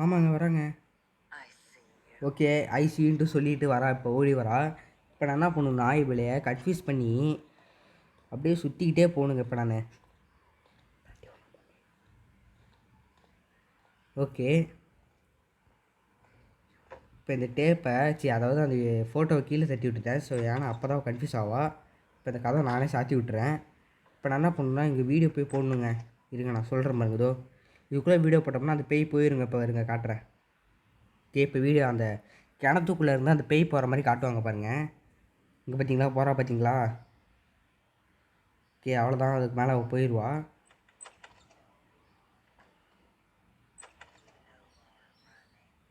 ஆமாங்க, வராங்க. ஓகே, ஐசியூன்ட்டு சொல்லிட்டு வரா, இப்போ ஓடி வரா. இப்போ நான் என்ன பண்ணணும், நாய் விலையை கன்ஃபியூஸ் பண்ணி அப்படியே சுற்றிக்கிட்டே போகணுங்க. இப்போ நான் ஓகே, இப்போ இந்த டேப்பை அதாவது அந்த ஃபோட்டோவை கீழே தட்டி விட்டுட்டேன். ஸோ ஏன்னா அப்போ தான் கன்ஃபியூஸ் ஆவா. இப்போ இந்த கதை நானே சாத்தி விட்டுறேன். இப்போ நான் என்ன பண்ணணுன்னா இங்கே வீடியோ போய் போடணுங்க. இருங்க, நான் சொல்கிறேன் பாருங்க. இதோ இதுக்குள்ளே வீடியோ போட்டோம்னா அந்த பேய் போயிருங்க. இப்போ இருங்க காட்டுறேன். ஓகே, இப்போ வீடியோ அந்த கிணத்துக்குள்ளே இருந்தால் அந்த பேய் போகிற மாதிரி காட்டுவாங்க பாருங்கள். இங்கே பார்த்தீங்களா, போகிறா பார்த்தீங்களா? ஓகே, அவ்வளோதான், அதுக்கு மேலே அவள் போயிடுவா.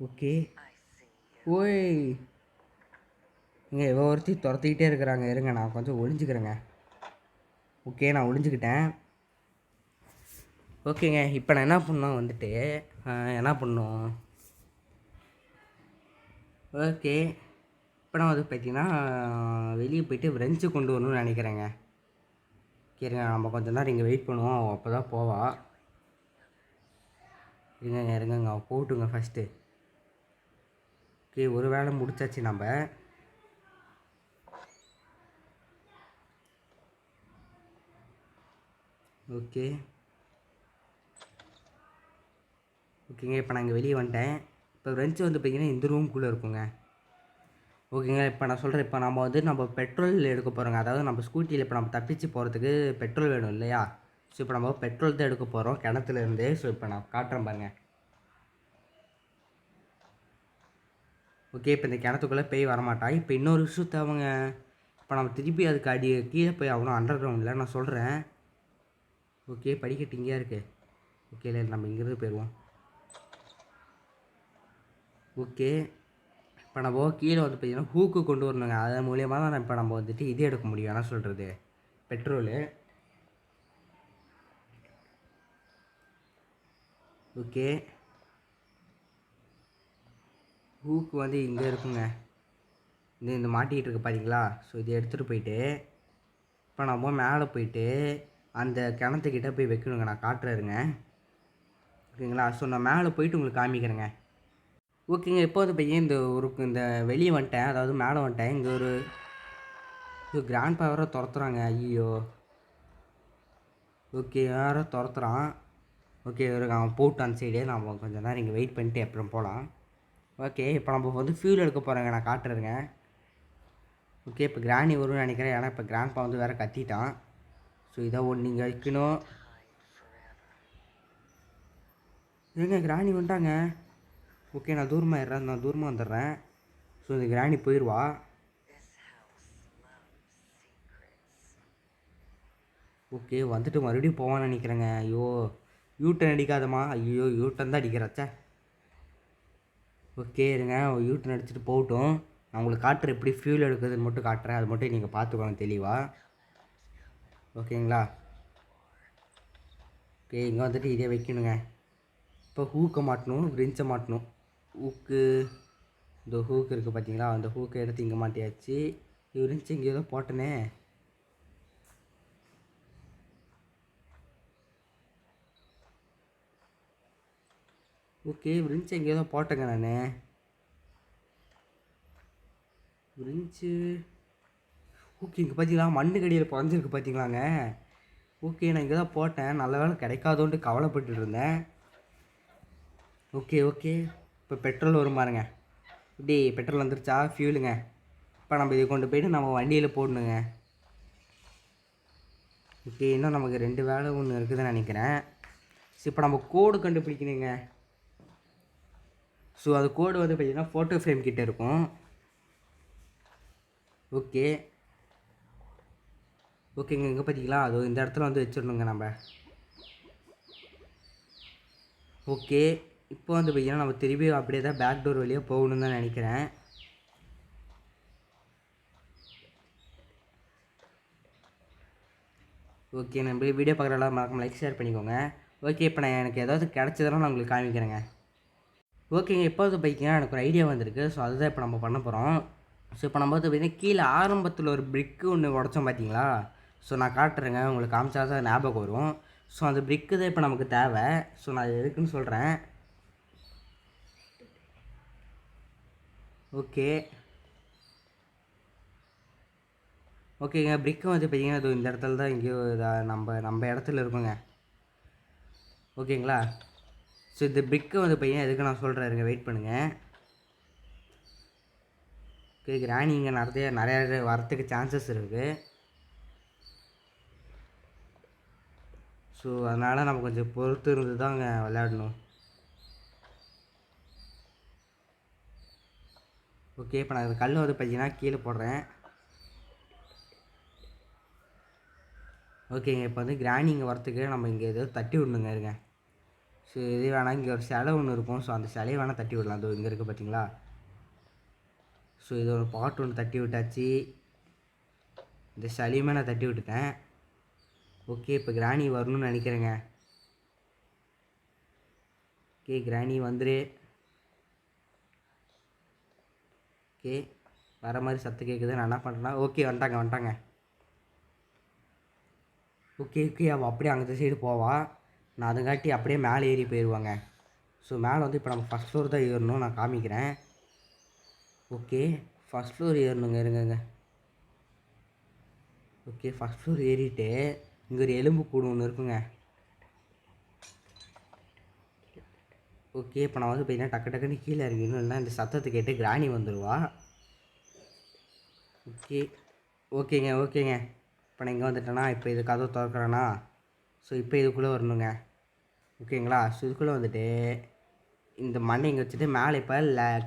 ஓகே, ஓய், இங்கே இவ ஒருத்தி துரத்திக்கிட்டே இருக்கிறாங்க. இருங்க, நான் கொஞ்சம் ஒளிஞ்சிக்கிறேங்க. ஓகே, நான் ஒளிஞ்சிக்கிட்டேன். ஓகேங்க, இப்போ நான் என்ன பண்ணோம் வந்துட்டு என்ன பண்ணோம். ஓகே, இப்போ நான் வந்து பார்த்தீங்கன்னா வெளியே போய்ட்டு ஃப்ரெஞ்சு கொண்டு வரணும்னு நினைக்கிறேங்க. சரிங்க, நம்ம கொஞ்சம் நேரம் இங்கே வெயிட் பண்ணுவோம், அப்போ தான் போவா. இருங்கங்க அவள் போட்டுங்க ஃபஸ்ட்டு. ஓகே, ஒரு வேளை முடிச்சாச்சு நம்ம. ஓகே ஓகேங்க, இப்போ நான் இங்கே வெளியே வந்துட்டேன். இப்போ ஃப்ரெண்ட்ஸ் வந்து பார்த்திங்கன்னா இந்த ரூம்குள்ளே இருக்குங்க. ஓகேங்க, இப்போ நான் சொல்கிறேன், இப்போ நம்ம பெட்ரோல் எடுக்க போகிறோங்க. அதாவது நம்ம ஸ்கூட்டியில் இப்போ நம்ம தப்பிச்சு போகிறதுக்கு பெட்ரோல் வேணும் இல்லையா? ஸோ இப்போ நம்ம பெட்ரோல் தான் எடுக்க போகிறோம் கிணத்துலேருந்து. ஸோ இப்போ நான் காட்டுறேன் பாருங்கள். ஓகே, இப்போ இந்த கிணத்துக்குள்ளே பேய் வரமாட்டா. இப்போ இன்னொரு விஷயத்த அவங்க இப்போ நம்ம திருப்பி அதுக்கு கீழே போய் ஆகணும் அண்டர் கிரவுண்டில், நான் சொல்கிறேன். ஓகே, படிக்கட்டு இங்கேயா இருக்குது. ஓகே, இல்லை நம்ம இங்கேருந்து போயிடுவோம். ஓகே, இப்போ நம்ம கீழே வந்து பார்த்தீங்கன்னா ஹூக்கு கொண்டு வரணுங்க. அதன் மூலியமாக தான் இப்போ நம்ம வந்துட்டு இது எடுக்க முடியும். என்ன சொல்கிறது, பெட்ரோலு. ஓகே, ஹூக்கு வந்து இங்கே இருக்குங்க. இந்த மாட்டிகிட்டு இருக்கு பார்த்தீங்களா. ஸோ இதை எடுத்துகிட்டு போயிட்டு இப்போ நம்ம மேலே போயிட்டு அந்த கிணத்துக்கிட்ட போய் வைக்கணுங்க. நான் காட்டுறேருங்க. ஓகேங்களா. ஸோ நான் மேலே போயிட்டு உங்களுக்கு காமிக்கிறேங்க. ஓகேங்க, இப்போ வந்து பையன் இந்த வெளியே வந்துட்டேன், அதாவது மேலே வந்துட்டேன். இங்கே ஒரு கிராண்ட் பவரை துரத்துறாங்க. ஐயோ, ஓகே, யாரோ துரத்துறான். ஓகே, அவன் போட்டு அந்த சைடே நம்ம கொஞ்சம் நேரம் இங்கே வெயிட் பண்ணிட்டு அப்புறம் போகலாம். ஓகே, இப்போ நம்ம வந்து ஃபியூல் எடுக்க போகிறேங்க. நான் காட்டுறேங்க. ஓகே, இப்போ கிராணி வரும்னு நினைக்கிறேன். ஏன்னா இப்போ கிராண்ட்பா வந்து வேறு கத்திட்டான். ஸோ இதை ஒன்று நீங்கள் வைக்கணும். ஏங்க கிராணி வந்துட்டாங்க. ஓகே, நான் தூரமாக வந்துடுறேன். ஸோ இந்த கிராணி போயிடுவா. ஓகே, வந்துட்டு மறுபடியும் போவான்னு நினைக்கிறேங்க. ஐயோ, யூட்டன் அடிக்காதம்மா. ஐயோ, யூட்டன் தான் அடிக்கிறாச்சா. ஓகே இருங்க, யூட்டன் அடிச்சுட்டு போகட்டும். நான் உங்களுக்கு காட்டுறேன் எப்படி ஃபியூல் எடுக்கிறதுன்னு மட்டும் காட்டுறேன். அது மட்டும் நீங்கள் பார்த்துக்கோங்க தெளிவாக. ஓகேங்களா. ஓகே, இங்கே வந்துட்டு இதே வைக்கணுங்க. இப்போ ஹூக்கை மாட்டணும், ரிஞ்சை மாட்டணும். ஹூக்கு, இந்த ஹூக்கு இருக்குது பார்த்தீங்களா, அந்த ஹூக்கை எடுத்து இங்கே மாட்டியாச்சு. ரிஞ்சு இங்கே ஏதோ போட்டனே. ஓகே, ரிஞ்சு எங்கே ஏதோ போட்டேங்க நான். ரிஞ்சு ஓகே, இங்கே பார்த்தீங்களா மண்ணு கடியில் புறஞ்சிருக்கு பார்த்தீங்களாங்க. ஓகே, நான் இங்கே தான் போட்டேன். நல்ல வேலை கிடைக்காதோன்ட்டு கவலைப்பட்டு இருந்தேன். ஓகே ஓகே, இப்போ பெட்ரோல் வரும் பாருங்க. இப்படி பெட்ரோல் வந்துருச்சா, ஃபியூலுங்க. இப்போ நம்ம இதை கொண்டு போய்ட்டு நம்ம வண்டியில் போடணுங்க. ஓகே, இன்னும் நமக்கு 2 வேலை ஒன்று இருக்குதுன்னு நினைக்கிறேன். ஸோ இப்போ நம்ம கோடு கண்டுபிடிக்கணுங்க. ஸோ அது கோடு வந்து பார்த்திங்கன்னா ஃபோட்டோ ஃப்ரேம் கிட்டே இருக்கும். ஓகே ஓகேங்க, இங்கே பார்த்தீங்களா, அது இந்த இடத்துல வந்து வச்சிடணுங்க நம்ம. ஓகே, இப்போ வந்து பார்த்தீங்கன்னா நம்ம திரும்பி அப்படியே தான் பேக் டோர் வழியாக போகணுன்னு தான் நினைக்கிறேன். ஓகே, நம்ம வீடியோ பார்க்குறதெல்லாம் மறக்காம லைக் ஷேர் பண்ணிக்கோங்க. ஓகே, இப்போ நான் எனக்கு ஏதாவது கிடச்சதெல்லாம் நான் உங்களுக்கு காமிக்கிறேங்க. ஓகேங்க, இப்போ வந்து பார்த்தீங்கன்னா எனக்கு ஒரு ஐடியா வந்திருக்கு. ஸோ அதுதான் இப்போ நம்ம பண்ண போகிறோம். ஸோ இப்போ நம்ம வந்து பார்த்தீங்கன்னா கீழே ஆரம்பத்தில் ஒரு பிரிக்கு ஒன்று உடச்சோம் பார்த்தீங்களா. ஸோ நான் காட்டுறேங்க, உங்களுக்கு காமிச்சா தான் ஞாபகம் வரும். ஸோ அந்த பிரிக்கு தான் இப்போ நமக்கு தேவை. ஸோ நான் எதுக்குன்னு சொல்கிறேன். ஓகே ஓகேங்க, பிரிக்கு வந்து பார்த்தீங்கன்னா அது இந்த இடத்துல தான் எங்கேயோ நம்ம இடத்துல இருக்குங்க. ஓகேங்களா. ஸோ இந்த பிரிக்கை வந்து பார்த்தீங்கன்னா எதுக்கு நான் சொல்கிறேங்க, வெயிட் பண்ணுங்கள். ஓகே, கிராணி இங்கே நிறைய வரத்துக்கு சான்சஸ் இருக்குது. ஸோ அதனால் நம்ம கொஞ்சம் பொறுத்து இருந்து தாங்க விளையாடணும். ஓகே, இப்போ நான் கல் வந்து பார்த்தீங்கன்னா கீழே போடுறேன். ஓகேங்க, இப்போ வந்து கிராணி இங்கே வரத்துக்கு நம்ம இங்கே ஏதோ தட்டி விடணுங்க. இருங்க. ஸோ இது வேணால் இங்கே ஒரு சிலை ஒன்று இருக்கும். ஸோ அந்த சிலையை வேணால் தட்டி விடலாம். அது இங்கே இருக்குது பார்த்தீங்களா. ஸோ இது ஒரு பாட்டு ஒன்று தட்டி விட்டாச்சு. இந்த சிலையுமே நான் தட்டி விட்டுட்டேன். ஓகே, இப்போ கிராணி வரணும்னு நினைக்கிறேங்க. ஓகே, கிராணி வந்துரு. ஓகே, வர மாதிரி சத்தம் கேட்குது. நான் என்ன பண்ணுறேன்னா, ஓகே வந்துட்டாங்க. ஓகே அவள் அப்படியே அந்த சைடு போவா. நான் அதுங்காட்டி அப்படியே மேலே ஏறி போயிடுவாங்க. ஸோ மேலே வந்து இப்போ நம்ம ஃபஸ்ட் ஃப்ளோர் தான் ஏறணும். நான் காமிக்கிறேன். ஓகே, ஃபஸ்ட் ஃப்ளோர் ஏறணுங்க. இருங்க. ஓகே, ஃபஸ்ட் ஃப்ளோர் ஏறிட்டு இங்கே ஒரு எலும்பு கூடு ஒன்று இருக்குங்க. ஓகே, இப்போ நான் வந்து பார்த்தீங்கன்னா டக்குன்னு கீழே இறங்கிடணும். இல்லைன்னா இந்த சத்தத்தை கேட்டு கிராணி வந்துடுவா. ஓகேங்க. இப்போ நான் இங்கே வந்துட்டேன்னா இப்போ இது கதவை திறக்கிறேன்னா. ஸோ இப்போ இதுக்குள்ளே வரணுங்க. ஓகேங்களா. ஸோ இதுக்குள்ளே வந்துட்டு இந்த மண்ணை இங்கே வச்சுட்டு மேலே இப்போ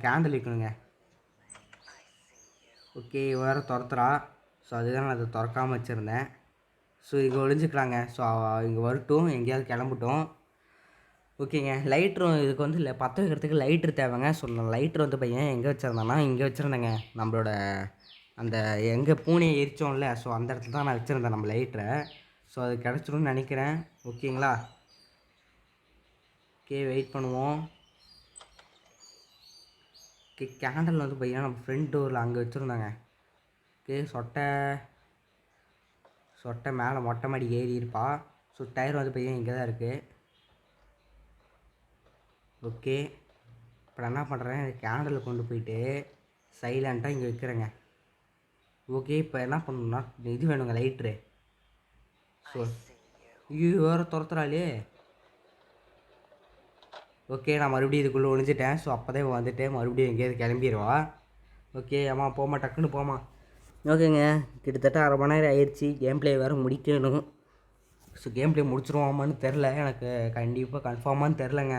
கேண்டில் வைக்கணுங்க. ஓகே வேறு துரத்துறா. ஸோ அதுதான் நான் அதை திறக்காமல் வச்சுருந்தேன். ஸோ இங்கே ஒழிஞ்சிக்கலாங்க. ஸோ இங்கே வரட்டும், எங்கேயாவது கிளம்பட்டும். ஓகேங்க. லைட்ரும் இதுக்கு வந்து இல்லை, பற்ற வைக்கிறதுக்கு லைட்ரு தேவைங்க. ஸோ நான் லைட்ரு வந்து பையன் எங்கே வச்சுருந்தேன்னா இங்கே வச்சுருந்தேங்க. நம்மளோட அந்த எங்கே பூனையை எரித்தோம்ல, ஸோ அந்த இடத்துல தான் நான் வச்சுருந்தேன் நம்ம லைட்டரை. ஸோ அது கிடச்சிரும்னு நினைக்கிறேன். ஓகேங்களா? ஓகே வெயிட் பண்ணுவோம். ஓகே கேண்டில் வந்து பையன் நம்ம ஃப்ரண்ட் டோரில் அங்கே வச்சுருந்தாங்க. ஓகே சொட்டை மேலே மொட்டை மாடி ஏறி இருப்பா. ஸோ டயர் வந்து பையன் இங்கே தான் இருக்குது. ஓகே இப்போ என்ன பண்ணுறேன், கேண்டில் கொண்டு போயிட்டு சைலண்ட்டாக இங்கே வைக்கிறேங்க. ஓகே இப்போ என்ன பண்ணணும்னா இது வேணுங்க, லைட்ரு. ஸோ ஐயோ வேறு துரத்துறாளே. ஓகே நான் மறுபடியும் இதுக்குள்ளே ஒழிஞ்சிட்டேன். ஸோ அப்போ தான் வந்துட்டு மறுபடியும் எங்கேயாவது கிளம்பிடுவா. ஓகே அம்மா போமா, டக்குன்னு போமா. ஓகேங்க கிட்டத்தட்ட அரை மணி நேரம் ஆயிடுச்சு. கேம் பிளே வேறு முடிக்கணும். ஸோ கேம் பிளே முடிச்சிருவோமான்னு தெரில, எனக்கு கண்டிப்பாக கன்ஃபார்மானு தெரிலங்க.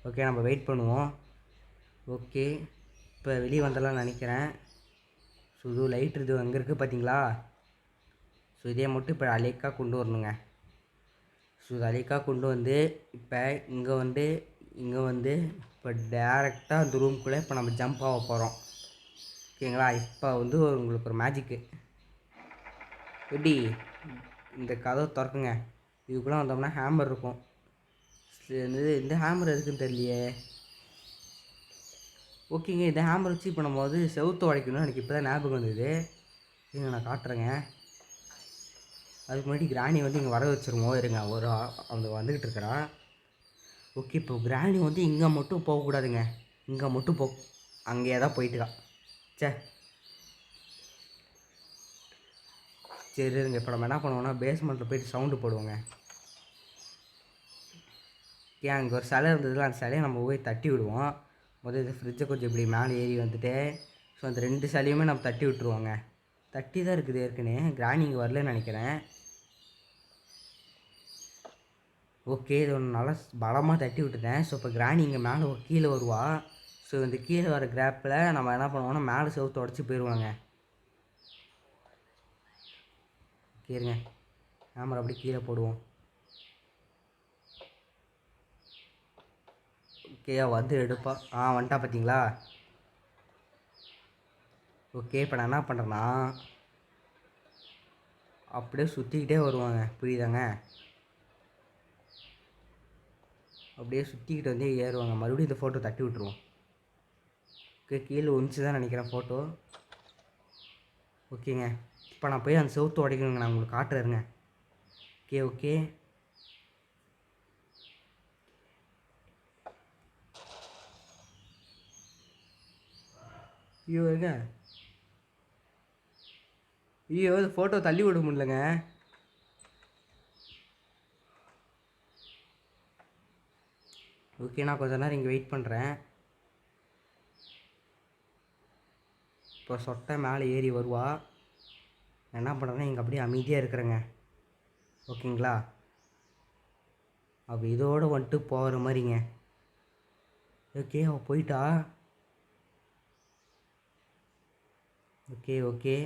ஓகே நம்ம வெயிட் பண்ணுவோம். ஓகே இப்போ வெளியே வந்துடலாம்னு நினைக்கிறேன். ஸோ இது லைட் இது அங்கே இருக்குது பார்த்தீங்களா? ஸோ இதே மட்டும் இப்போ அலேக்காக கொண்டு வரணுங்க. ஸோ இது அலேக்காக கொண்டு வந்து இப்போ இங்கே வந்து இப்போ டேரெக்டாக அந்த ரூம்குள்ளே இப்போ நம்ம ஜம்ப் ஆக போகிறோம். ஓகேங்களா? இப்போ வந்து உங்களுக்கு ஒரு மேஜிக்கு எப்படி இந்த கதவை திறக்குங்க. இதுக்குள்ளே வந்தோம்னா ஹேமர் இருக்கும். இந்த ஹேமர் எதுக்குன்னு தெரியலையே. ஓகேங்க இந்த ஹேமர் வச்சு இப்போ நம்ம வந்து செவுத்து உடைக்கணும். எனக்கு இப்போ தான் ஞாபகம் வந்தது. இங்கே நான் காட்டுறேங்க. அதுக்கு முன்னாடி கிராணி வந்து இங்கே வர வச்சுருவோம். இருங்க ஒரு அவங்க வந்துக்கிட்டு இருக்கிறான். ஓகே இப்போ கிராணி வந்து இங்கே மட்டும் போகக்கூடாதுங்க. இங்கே மட்டும் அங்கேயே தான் போயிட்டுக்கா. சரி இருங்க இப்போ நம்ம என்ன பண்ணுவோம்னா பேஸ்மெண்ட்டில் போய்ட்டு சவுண்டு போடுவோங்க. ஏன் அங்கே ஒரு சிலை இருந்ததுல, அந்த சிலையை நம்ம போய் தட்டி விடுவோம். முதல்ல இந்த ஃப்ரிட்ஜை கொஞ்சம் இப்படி மேலே ஏறி வந்துட்டு ஸோ அந்த 2 சிலையுமே நம்ம தட்டி விட்டுருவோங்க. தட்டி தான் இருக்குது ஏற்கனவே. கிராணி இங்கே வரலன்னு நினைக்கிறேன். ஓகே இது ஒன்று நல்லா பலமாக தட்டி விட்டுட்டேன். ஸோ இப்போ கிராணி இங்கே மேலே கீழே வருவா. ஸோ இந்த கீழே வர கிராப்பில் நம்ம என்ன பண்ணுவோம்னா மேலே செவுத்து உடச்சி போயிடுவாங்க. கேளுங்க கேமரா அப்படி கீழே போடுவோம். ஓகே வந்து எடுப்பா. வந்துட்டா பார்த்தீங்களா? ஓகே இப்போ நான் என்ன பண்ணுறேன்னா அப்படியே சுற்றிக்கிட்டே வருவாங்க. புரியுதாங்க? அப்படியே சுற்றிக்கிட்டு வந்து ஏறுவாங்க. மறுபடியும் இந்த ஃபோட்டோ தட்டி விட்டுருவோம். ஓகே கீழே ஒன்று தான் நினைக்கிறேன் ஃபோட்டோ. ஓகேங்க இப்போ நான் போய் அந்த செவுத்து உடைக்கணுங்க. நான் உங்களுக்கு காட்டுறேங்க. ஓகே ஐயோ இருங்க. ஐயோ இது ஃபோட்டோ தள்ளி விட முடியலங்க. ஓகே நான் கொஞ்ச நேரம் இங்கே வெயிட் பண்ணுறேன். இப்போ சொட்டை மேலே ஏறி வருவா. என்ன பண்ணுறேன்னா இங்கே அப்படியே அமைதியாக இருக்கிறேங்க. ஓகேங்களா? அப்போ இதோடு வந்துட்டு போகிற மாதிரிங்க. ஓகே அவள் போயிட்டா. ஓகே ஓகே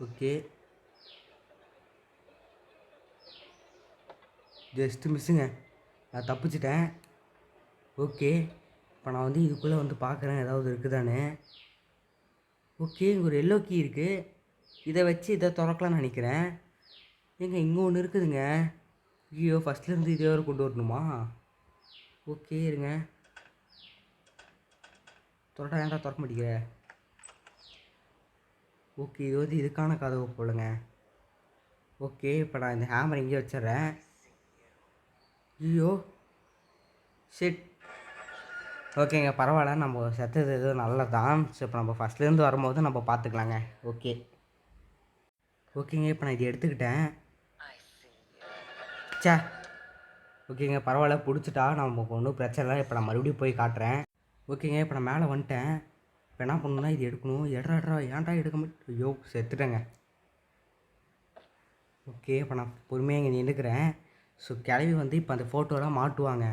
ஓகே ஜஸ்ட்டு மிஸ்ஸுங்க. நான் தப்பிச்சிட்டேன். ஓகே இப்போ நான் வந்து இதுக்குள்ளே வந்து பார்க்குறேன் ஏதாவது இருக்குதானே. ஓகே இங்கே ஒரு எல்லோ கீ இருக்குது. இதை வச்சு இதை திறக்கலான்னு நினைக்கிறேன். ஏங்க இங்கே ஒன்று இருக்குதுங்க. ஐயோ ஃபஸ்ட்லேருந்து இதே வரை கொண்டு வரணுமா? ஓகே இருங்க. ஏன்டா திறக்க மாட்டேங்கிற. ஓகே இது வந்து இதுக்கான கதவு போலுங்க. ஓகே இப்போ நான் இந்த ஹேமர் இங்கே வச்சிட்றேன். ஐயோ ஷிட். ஓகேங்க பரவாயில்ல, நம்ம செத்தது எதுவும் நல்லதான். ஸோ இப்போ நம்ம ஃபஸ்ட்லேருந்து வரும்போது நம்ம பார்த்துக்கலாங்க. ஓகேங்க இப்போ நான் இது எடுத்துக்கிட்டேன். ஓகேங்க பரவாயில்ல பிடிச்சிட்டா, நமக்கு ஒன்றும் பிரச்சனை இல்லை. இப்போ நான் மறுபடியும் போய் காட்டுறேன். ஓகேங்க இப்போ நான் மேலே வந்துட்டேன். இப்போ என்ன பண்ணணும்னா இது எடுக்கணும். ஏன்டா எடுக்க மாட்டேன். ஐயோ செத்துட்டேங்க. ஓகே, இப்போ நான் பொறுமையாக இங்கே நின்றுக்கிறேன். ஸோ கிளவி வந்து இப்போ அந்த ஃபோட்டோலாம் மாட்டுவாங்க.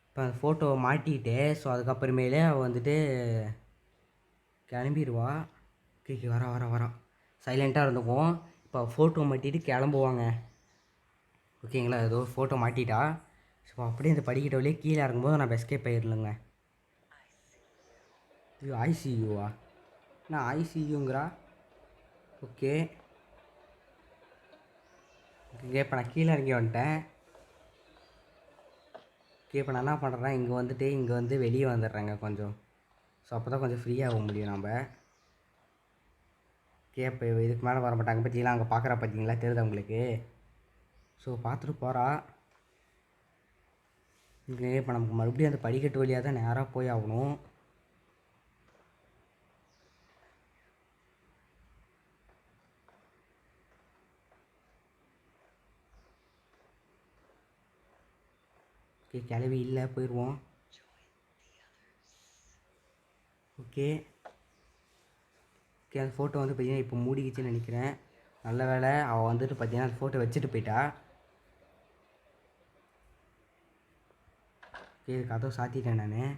இப்போ அந்த ஃபோட்டோவை மாட்டிட்டு ஸோ அதுக்கப்புறமேலே அவள் வந்துட்டு கிளம்பிடுவா. ஓகே வரா சைலண்ட்டாக இருந்துக்குவோம். இப்போ ஃபோட்டோ மாட்டிட்டு கிளம்புவாங்க. ஓகேங்களா, ஏதோ ஃபோட்டோ மாட்டிட்டா. ஸோ அப்படியே இந்த படிக்கிட்ட வழியே கீழே இறங்கும்போது நான் எஸ்கேப் ஆயிடலுங்க. ஐயோ ஐசியூவா? நான் ஐசியூங்கிறா. ஓகே ஓகே, இப்போ நான் கீழே இறங்கி வந்துட்டேன். ஓகே, இப்போ நான் என்ன பண்ணுறேன், இங்கே வந்துட்டு இங்கே வந்து வெளியே வந்துடுறேங்க கொஞ்சம். ஸோ அப்போ தான் கொஞ்சம் ஃப்ரீயாக ஆக முடியும் நம்ம. ஓகே, இப்போ இதுக்கு மேலே வர மாட்டாங்க. பார்த்தீங்களா, அங்கே பார்க்குறா பார்த்தீங்களா, தெரியுது உங்களுக்கு? ஸோ பார்த்துட்டு போகிறா. இங்கே இப்போ நமக்கு மறுபடியும் அந்த படிக்கட்டு வழியாக தான் நேராக போய் ஆகணும். ஓகே, கிளவி இல்லை, போயிடுவோம். ஓகே ஓகே, அந்த ஃபோட்டோ வந்து பார்த்தீங்கன்னா இப்போ மூடிக்கிச்சுன்னு நினைக்கிறேன். நல்ல வேலை அவள் வந்துட்டு பார்த்தீங்கன்னா அந்த ஃபோட்டோ வச்சுட்டு போயிட்டா. ஓகே, கதவை சாத்திட்டேன் நான்.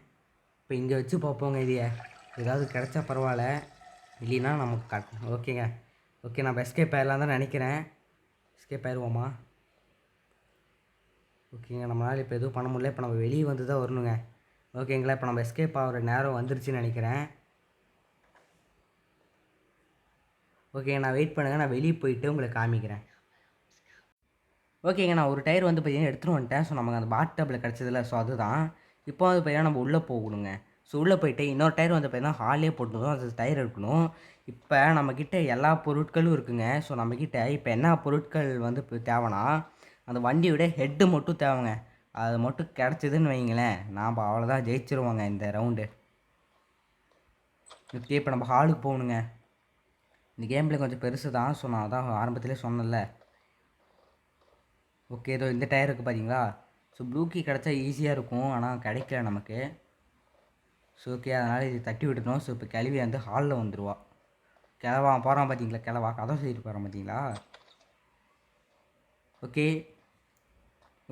இப்போ இங்கே வச்சு பார்ப்போங்க, இது ஏதாவது கிடச்சா பரவாயில்ல, இல்லைன்னா நமக்கு ஓகேங்க. ஓகே, நம்ம எஸ்கேப் ஆயிடலாம் தான் நினைக்கிறேன். எஸ்கேப் ஆயிடுவோமா? ஓகேங்க, நம்மளால் இப்போ எதுவும் பண்ண முடியல. இப்போ நம்ம வெளியே வந்து தான் வரணுங்க. ஓகேங்களா, இப்போ நம்ம எஸ்கேப் ஆகிற நேரம் வந்துருச்சுன்னு நினைக்கிறேன். ஓகே, நான் வெயிட் பண்ணுங்கள், நான் வெளியே போயிட்டு உங்களுக்கு காமிக்கிறேன். ஓகேங்க, நான் ஒரு டயர் வந்து பார்த்தீங்கன்னா எடுத்துகிட்டு வந்துட்டேன். ஸோ நமக்கு அந்த பாத் டப்பில் கிடச்சதில்ல, ஸோ அதுதான். இப்போ வந்து பார்த்தீங்கன்னா நம்ம உள்ளே போகணுங்க. ஸோ உள்ளே போயிட்டு இன்னொரு டயர் வந்து பார்த்தீங்கன்னா ஹாலே போட்டுருந்தோம், அது டயர் எடுக்கணும். இப்போ நம்மக்கிட்ட எல்லா பொருட்களும் இருக்குங்க. ஸோ நம்மக்கிட்ட இப்போ என்ன பொருட்கள் வந்து இப்போ தேவைன்னா, அந்த வண்டியோட ஹெட்டு மட்டும் தேவைங்க. அது மட்டும் கிடச்சிதுன்னு வைங்களேன், நாம் அவ்வளோதான் ஜெயிச்சிருவோங்க இந்த ரவுண்டு. ஓகே, இப்போ நம்ம ஹாலுக்கு போகணுங்க. இந்த கேமில் கொஞ்சம் பெருசு தான். ஸோ நான் அதான் ஆரம்பத்திலே சொன்னேன்ல. ஓகே, ஏதோ இந்த டயர் இருக்குது பார்த்தீங்களா? ஸோ ப்ளூ கீ கிடச்சா ஈஸியாக இருக்கும், ஆனால் கிடைக்கல நமக்கு. ஸோ ஓகே, அதனால் இது தட்டி விட்டுட்டோம். ஸோ இப்போ கிளவி வந்து ஹாலில் வந்துடுவா. கிளவா போகிறான் பார்த்தீங்களா, கிளவா கதை சொல்லிட்டு போகிறான் பார்த்தீங்களா? ஓகே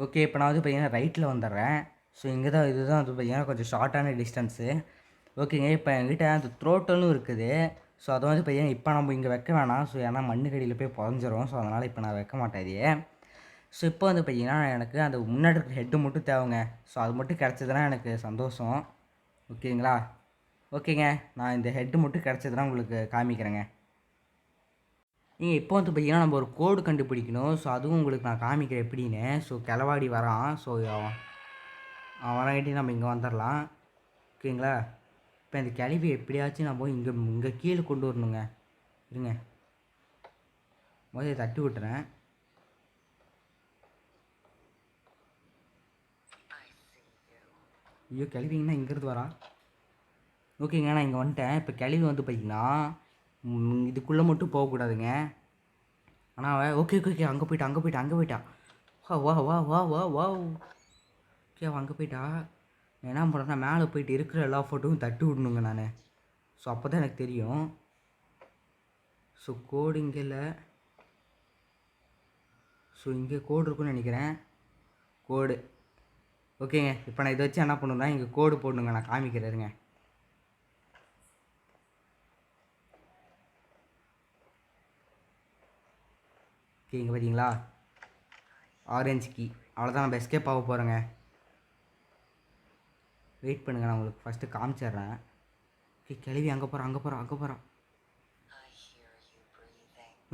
ஓகே, இப்போ நான் வந்து பார்த்தீங்கன்னா ரைட்டில் வந்துடுறேன். ஸோ இங்கே தான் இதுதான் வந்து பார்த்தீங்கன்னா கொஞ்சம் ஷார்ட்டான டிஸ்டன்ஸு. ஓகேங்க, இப்போ என்கிட்ட அந்த த்ரோட்டலும் இருக்குது. ஸோ அதை வந்து பார்த்தீங்கன்னா இப்போ நம்ம இங்கே வைக்க வேணாம். ஸோ ஏன்னா மண்ணுக்கடியில் போய் புதஞ்சிரும். ஸோ அதனால் இப்போ நான் வைக்க மாட்டேன் இதையே. ஸோ இப்போ வந்து பார்த்தீங்கன்னா எனக்கு அந்த முன்னாடி இருக்கிற ஹெட்டு மட்டும் தேவைங்க. ஸோ அது மட்டும் கிடச்சதுன்னா எனக்கு சந்தோஷம். ஓகேங்களா? ஓகேங்க, நான் இந்த ஹெட்டு மட்டும் கிடச்சதுன்னா உங்களுக்கு காமிக்கிறேங்க. நீங்கள் இப்போ வந்து பார்த்தீங்கன்னா நம்ம ஒரு கோடு கண்டுபிடிக்கணும். ஸோ அதுவும் உங்களுக்கு நான் காமிக்கிறேன் எப்படின்னு. ஸோ கிளவாடி வரான். ஸோ அவன் வரங்காட்டி நம்ம இங்கே வந்துடலாம். ஓகேங்களா? இப்போ இந்த கிளவி எப்படியாச்சும் நம்ம இங்கே கீழே கொண்டு வரணுங்க. இருங்க, முதல்ல தட்டி விட்டுறேன். ஐயோ, கிளவிங்கன்னா இங்கேருந்து வரா. ஓகேங்க, நான் இங்கே வந்துட்டேன். இப்போ கிளவி வந்து பார்த்தீங்கன்னா இதுக்குள்ளே மட்டும் போகக்கூடாதுங்க. ஆனால் ஓகே ஓகே ஓகே, அங்கே போயிட்டா. வா வா வா வா வா ஓகே, அவன் அங்கே போயிட்டா. நான் என்ன பண்ணுறேன்னா மேலே போயிட்டு இருக்கிற எல்லா ஃபோட்டோவும் தட்டி விடணுங்க நான். ஸோ அப்போ தான் எனக்கு தெரியும். ஸோ கோடு இங்கே இல்லை. ஸோ இங்கே கோடு இருக்குன்னு நினைக்கிறேன். கோடு ஓகேங்க, இப்போ நான் இதை வச்சு என்ன பண்ணுன்னா இங்கே கோடு போடணுங்க. நான் காமிக்கிறேருங்க. ஓகே, இங்கே பார்த்தீங்களா ஆரஞ்சு கீ. அவ்வளோதான், நம்ம எஸ்கேப் ஆக போகிறேங்க. வெயிட் பண்ணுங்கள், நான் உங்களுக்கு ஃபஸ்ட்டு காமிச்சிட்றேன். ஓகே, கிளவி அங்கே போகிறான்.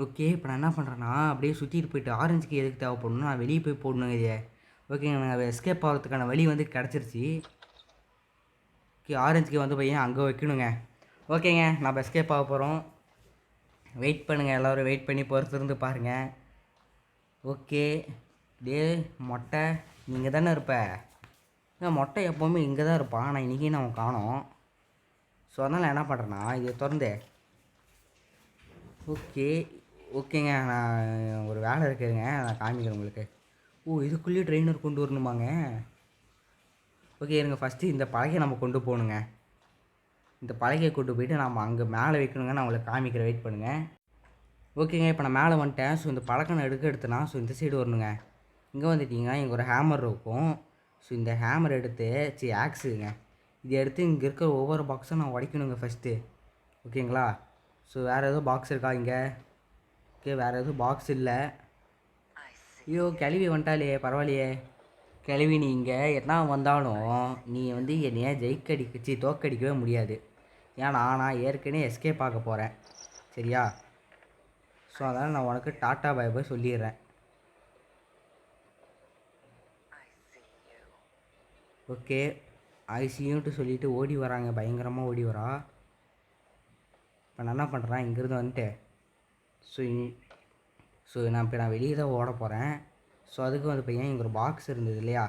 ஓகே, இப்போ நான் என்ன பண்ணுறேன்னா அப்படியே சுற்றிட்டு போயிட்டு ஆரஞ்சு கீ எதுக்கு தேவைப்படணும், நான் வெளியே போய் போடணுங்க இதை. ஓகேங்க, நாங்கள் எஸ்கேப் ஆகிறதுக்கான வழி வந்து கிடச்சிருச்சு. ஓகே, ஆரஞ்சு கீ வந்து பையன் அங்கே வைக்கணுங்க. ஓகேங்க, நம்ம எஸ்கேப் ஆக போகிறோம். வெயிட் பண்ணுங்கள், எல்லோரும் வெயிட் பண்ணி பொறுத்திருந்து பாருங்கள். ஓகே, டே மொட்டை நீங்கள் தானே இருப்ப? ஏன் மொட்டை எப்போவுமே இங்கே தான் இருப்பான், ஆனால் இன்றைக்கி நான் காணோம். ஸோ அதனால் என்ன பண்ணுறேன்னா இதை திறந்து ஓகேங்க, நான் ஒரு வேலை இருக்குதுங்க, நான் காமிக்கிறேன் உங்களுக்கு. ஓ, இதுக்குள்ளேயே ட்ரெயினர் கொண்டு வரணுமாங்க? ஓகே இருங்க, ஃபஸ்ட்டு இந்த பலகையை நம்ம கொண்டு போகணுங்க. இந்த பலகையை கொண்டு போயிட்டு நம்ம அங்கே மேலே வைக்கணுங்க. நான் உங்களுக்கு காமிக்கிறேன், வெயிட் பண்ணுங்கள். ஓகேங்க, இப்போ நான் மேலே வந்துட்டேன். ஸோ இந்த பழக்கம் நான் எடுத்தேன்னா ஸோ இந்த சைடு வரணுங்க. இங்கே வந்துட்டிங்கன்னா இங்கே ஒரு ஹேமர் இருக்கும். ஸோ இந்த ஹேமர் எடுத்து ஆக்ஸுங்க இதை எடுத்து இங்கே இருக்கிற ஒவ்வொரு பாக்ஸும் நான் உடைக்கணுங்க ஃபஸ்ட்டு. ஓகேங்களா? ஸோ வேறு எதுவும் பாக்ஸ் இருக்கா இங்கே? ஓகே, வேறு எதுவும் பாக்ஸ் இல்லை. ஐயோ, கிளவி வந்துட்டாலே, பரவாயில்லையே. கிளவி நீ இங்கே என்ன வந்தாலும் நீ வந்து என்னைய தோக்கடிக்கவே முடியாது. ஏன்னா நான் ஏற்கனவே எஸ்கேப் பார்க்க போகிறேன். சரியா? ஸோ அதனால் நான் உனக்கு டாட்டா பை பை சொல்லிடுறேன். ஓகே, ஐசியூன்ட்டு சொல்லிவிட்டு ஓடி வராங்க, பயங்கரமாக ஓடி வரா. இப்போ நான் என்ன பண்ணுறேன், இங்கேருந்து வந்துட்டு ஸோ நான் வெளியே தான் ஓட போகிறேன். ஸோ அதுக்கு வந்து பையன் இங்கே ஒரு பாக்ஸ் இருந்தது இல்லையா?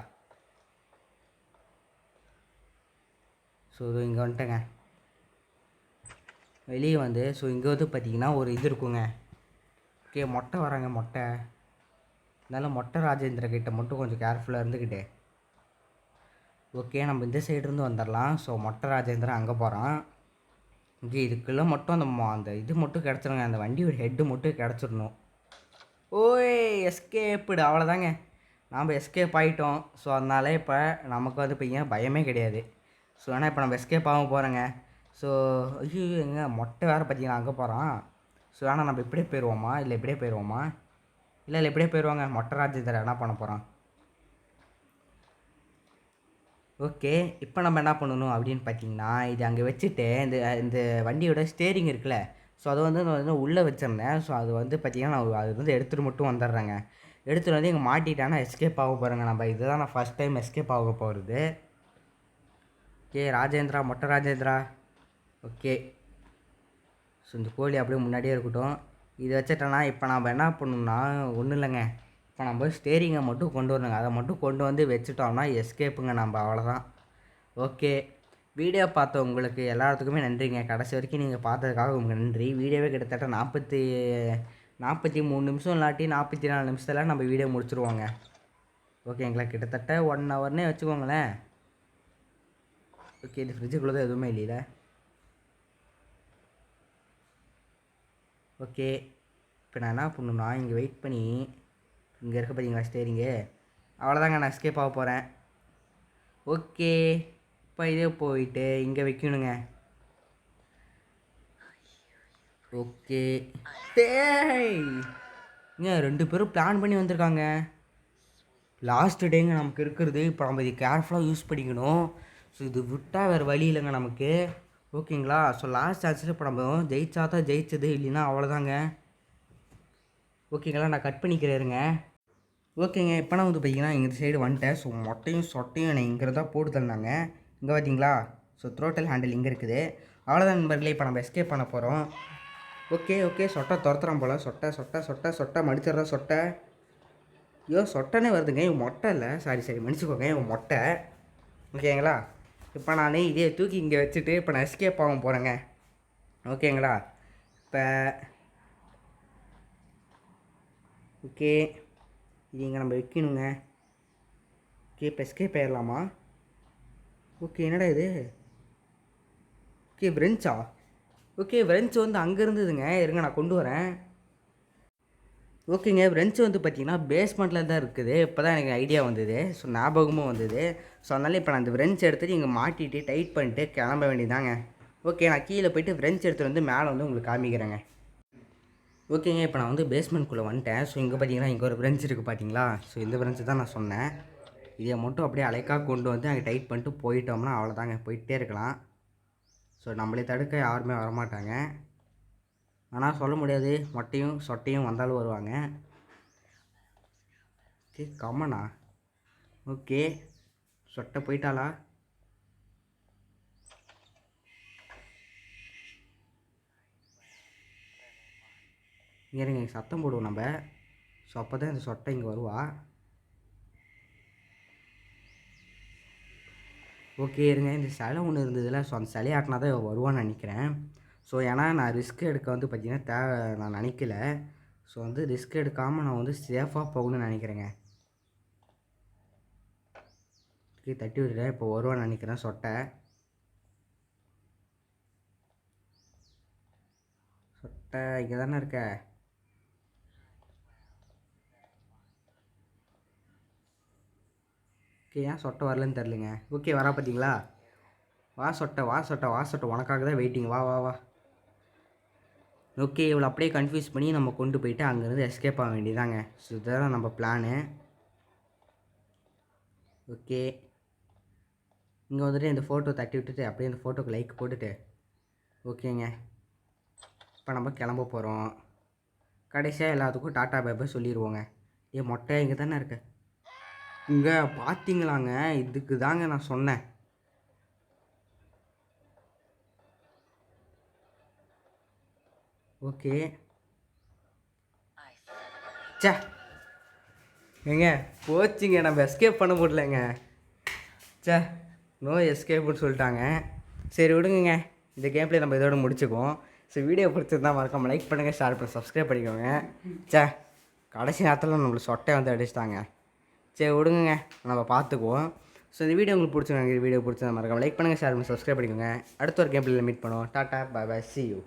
ஸோ இது இங்கே வந்துட்டேங்க. வெளியே வந்து ஸோ இங்கே வந்து பார்த்திங்கன்னா ஒரு இது இருக்குங்க. ஓகே, மொட்டை வராங்க, மொட்டை. அதனால் மொட்டை ராஜேந்திர கிட்ட மட்டும் கொஞ்சம் கேர்ஃபுல்லாக இருந்துக்கிட்டு. ஓகே, நம்ம இந்த சைடுருந்து வந்துடலாம். ஸோ மொட்டை ராஜேந்திரன் அங்கே போகிறான். ஓகே, இதுக்குள்ளே மட்டும் அந்த இது மட்டும் கிடச்சிருங்க, அந்த வண்டியோட ஹெட்டு மட்டும் கிடச்சிடணும். ஓய், எஸ்கேப்புடு, அவ்வளோதாங்க, நாம் எஸ்கேப் ஆகிட்டோம். ஸோ அதனால இப்போ நமக்கு வந்து இப்போ ஏன் பயமே கிடையாது. ஸோ ஆனால் இப்போ நம்ம எஸ்கேப் ஆக போகிறோங்க. ஸோ ஐயோ, எங்கே மொட்டை வேறு பார்த்தீங்கன்னா அங்கே போகிறான். ஸோ ஆனால் நம்ம இப்படியே போயிடுவோமா, இல்லை இப்படியே போயிடுவோமா? இல்லை இப்படியே போயிடுவாங்க. மொட்டை ராஜேந்திரன் என்ன பண்ண போகிறான்? ஓகே, இப்போ நம்ம என்ன பண்ணணும் அப்படின்னு பார்த்தீங்கன்னா, இது அங்கே வச்சுட்டு இந்த வண்டியோட ஸ்டேரிங் இருக்குல்ல, ஸோ அதை வந்து உள்ளே வச்சிருந்தேன். ஸோ அது வந்து பார்த்திங்கன்னா நான் அது வந்து எடுத்துகிட்டு மட்டும் வந்துடுறேங்க. எடுத்துகிட்டு வந்து இங்கே மாட்டிட்டானா எஸ்கேப் ஆக போகிறேங்க. நம்ம இதுதான் நான் ஃபஸ்ட் டைம் எஸ்கேப் ஆக போகிறது. ஓகே ராஜேந்திரா, மொட்டை ராஜேந்திரா. ஓகே, ஸோ இந்த கோழி அப்படியே முன்னாடியே இருக்கட்டும். இதை வச்சுட்டோன்னா இப்போ நம்ம என்ன பண்ணணும்னா ஒன்றும் இல்லைங்க, இப்போ நம்ம ஸ்டேரிங்கை மட்டும் கொண்டு வரணுங்க. அதை மட்டும் கொண்டு வந்து வச்சுட்டோம்னா எஸ்கேப்புங்க நம்ம, அவ்வளோதான். ஓகே, வீடியோ பார்த்த உங்களுக்கு எல்லாத்துக்குமே நன்றிங்க. கடைசி வரைக்கும் நீங்கள் பார்த்ததுக்காக உங்களுக்கு நன்றி. வீடியோவே கிட்டத்தட்ட 43 நிமிஷம் இல்லாட்டி 44 நிமிஷத்தில் நம்ம வீடியோ முடிச்சுருவோங்க. ஓகேங்களா? கிட்டத்தட்ட 1 ஹவர்னே வச்சுக்கோங்களேன். ஓகே, இது ஃப்ரிட்ஜுக்குள்ளே தான் எதுவுமே இல்லையில. ஓகே, இப்போ நான் என்ன பண்ணணும்னா இங்கே வெயிட் பண்ணி இங்கே இருக்க பார்த்தீங்களா ஸ்டேரிங்கு, அவ்வளோதாங்க, நான் எஸ்கேப் ஆக போகிறேன். ஓகே, இப்போ இதே போயிட்டு இங்கே வைக்கணுங்க. ஓகே, ஏங்க 2 பேரும் பிளான் பண்ணி வந்திருக்காங்க. லாஸ்ட் டேங்க நமக்கு இருக்கிறது. இப்போ நம்ம இது கேர்ஃபுல்லாக யூஸ் பண்ணிக்கணும். ஸோ இது விட்டால் வேறு வழி இல்லைங்க நமக்கு. ஓகேங்களா? ஸோ லாஸ்ட் சான்ஸில் இப்போ நம்ம ஜெயிச்சா தான் ஜெயிச்சது, இல்லைன்னா அவ்வளோதாங்க. ஓகேங்களா? நான் கட் பண்ணிக்கிறேருங்க. ஓகேங்க, இப்போ நான் வந்து பார்த்தீங்கன்னா இந்த சைடு வந்துட்டேன். ஸோ மொட்டையும் சொட்டையும் என்னை இங்கே தான் போட்டு தந்தாங்க. இங்கே பார்த்தீங்களா? ஸோ த்ரோட்டல் ஹேண்டில் இங்கே இருக்குது. அவ்வளோதான் நண்பர்களே, இப்போ நம்ம எஸ்கேப் பண்ண போகிறோம். ஓகே, சொட்டை துரத்துறான் போல். சொட்டை மடிச்சிட்றா சொட்டை. ஐயோ, சொட்டைனே வருதுங்க, இவன் மொட்டை இல்லை, சாரி மன்னிச்சுக்கோங்க, இவன் மொட்டை. ஓகேங்களா? இப்போ நான் இதே தூக்கி இங்கே வச்சுட்டு இப்போ நான் எஸ்கேப் ஆக போகிறேங்க. ஓகேங்களா? இப்போ ஓகே, இது இங்கே நம்ம வைக்கணுங்க. ஓகே, இப்போ எஸ்கேப் ஆயிடலாமா? ஓகே, என்னடா இது? ஓகே, பிரெஞ்சா? ஓகே, பிரெஞ்சு வந்து அங்கே இருந்ததுங்க, இருங்க நான் கொண்டு வரேன். ஓகேங்க, ஃப்ரெண்ட்ஸ் வந்து பார்த்திங்கன்னா பேஸ்மெண்ட்டில் தான் இருக்குது. இப்போ தான் எனக்கு ஐடியா வந்தது. ஸோ ஞாபகமும் வந்தது. ஸோ அதனால் இப்போ நான் அந்த ஃப்ரெண்ட்ஸ் எடுத்துகிட்டு இங்கே மாட்டிட்டு டைட் பண்ணிட்டு கிளம்ப வேண்டியதாங்க. ஓகே, நான் கீழே போய்ட்டு ஃப்ரெண்ட்ஸ் எடுத்துகிட்டு வந்து மேலே வந்து உங்களுக்கு காமிக்கிறேங்க. ஓகேங்க, இப்போ நான் வந்து பேஸ்மெண்ட்குள்ளே வந்துட்டேன். ஸோ இங்கே பார்த்தீங்கன்னா இங்கே ஒரு ஃப்ரெண்ட்ஸ் இருக்குது பார்த்தீங்களா? ஸோ இந்த ஃப்ரெண்ட்ஸ் தான் நான் சொன்னேன். இதை மட்டும் அப்படியே அலைக்காக கொண்டு வந்து அங்கே டைட் பண்ணிட்டு போயிட்டோம்னா அவ்வளோதாங்க, போயிட்டே இருக்கலாம். ஸோ நம்மளே தடுக்க யாருமே வரமாட்டாங்க. ஆனால் சொல்ல முடியாது, மொட்டையும் சொட்டையும் வந்தாலும் வருவாங்க. ஓகே, கம்மனா? ஓகே, சொட்டை போயிட்டாளா? இருங்க, சத்தம் போடுவோம் நம்ம. ஸோ அப்போ தான் இந்த சொட்டை இங்கே வருவா. ஓகே, இருங்க, இந்த சிலை ஒன்று இருந்ததில்ல, ஸோ அந்த சிலையை ஆட்டினா தான் வருவான்னு நினைக்கிறேன். ஸோ ஏன்னா நான் ரிஸ்க் எடுக்க வந்து பார்த்திங்கன்னா நான் நினைக்கல. ஸோ வந்து ரிஸ்க் எடுக்காமல் நான் வந்து சேஃபாக போகணும்னு நினைக்கிறேங்க. ஓகே, தட்டி விட்டுறேன், இப்போ வருவான்னு நினைக்கிறேன் சொட்டை. இங்கே தானே இருக்க? ஓகே ஏன் சொட்டை வரலன்னு தெரிலங்க. ஓகே வரா பார்த்தீங்களா? வா சொட்டை வா சொட்டை வா சொட்டை, உனக்காக தான் வெயிட்டிங். வா வா வா. ஓகே இவ்வளோ அப்படியே கன்ஃபியூஸ் பண்ணி நம்ம கொண்டு போயிட்டு அங்கேருந்து எஸ்கேப் ஆக வேண்டியதாங்க. ஸோ இதுதான் நம்ம பிளானு. ஓகே இங்கே வந்துட்டு இந்த ஃபோட்டோ தட்டி விட்டுட்டு அப்படியே இந்த ஃபோட்டோக்கு லைக் போட்டுட்டு ஓகேங்க இப்போ நம்ம கிளம்ப போகிறோம். கடைசியாக எல்லாத்துக்கும் டாட்டா பை பை சொல்லிடுவோங்க. மொட்டை இங்கே தானே இருக்க. இங்கே பார்த்தீங்களாங்க, இதுக்கு தாங்க நான் சொன்னேன். ஓகே சே ஏங்க போச்சுங்க, நம்ம எஸ்கேப் பண்ண முடியலங்க. சே நோ எஸ்கேப்னு சொல்லிட்டாங்க. சரி விடுங்க, இந்த கேம் பிளே நம்ம இதோட முடிச்சுக்குவோம். ஸோ வீடியோ பிடிச்சிருந்தா மறக்காமல் லைக் பண்ணுங்கள், ஷேர் பண்ணி சப்ஸ்கிரைப் பண்ணிக்கோங்க. சே கடைசி நேரத்தில் நம்மளுக்கு சொட்டை வந்து அடிச்சிட்டாங்க. சரி விடுங்க, நம்ம பார்த்துக்குவோம். ஸோ இந்த வீடியோ உங்களுக்கு பிடிச்சிருக்காங்க. வீடியோ பிடிச்சா மறக்காமல் லைக் பண்ணுங்கள், ஷேர் பண்ணி சப்ஸ்கிரைப் பண்ணிக்கோங்க. அடுத்த ஒரு கேம் பிளேயில் மீட் பண்ணுவோம். Tata bye bye, see you.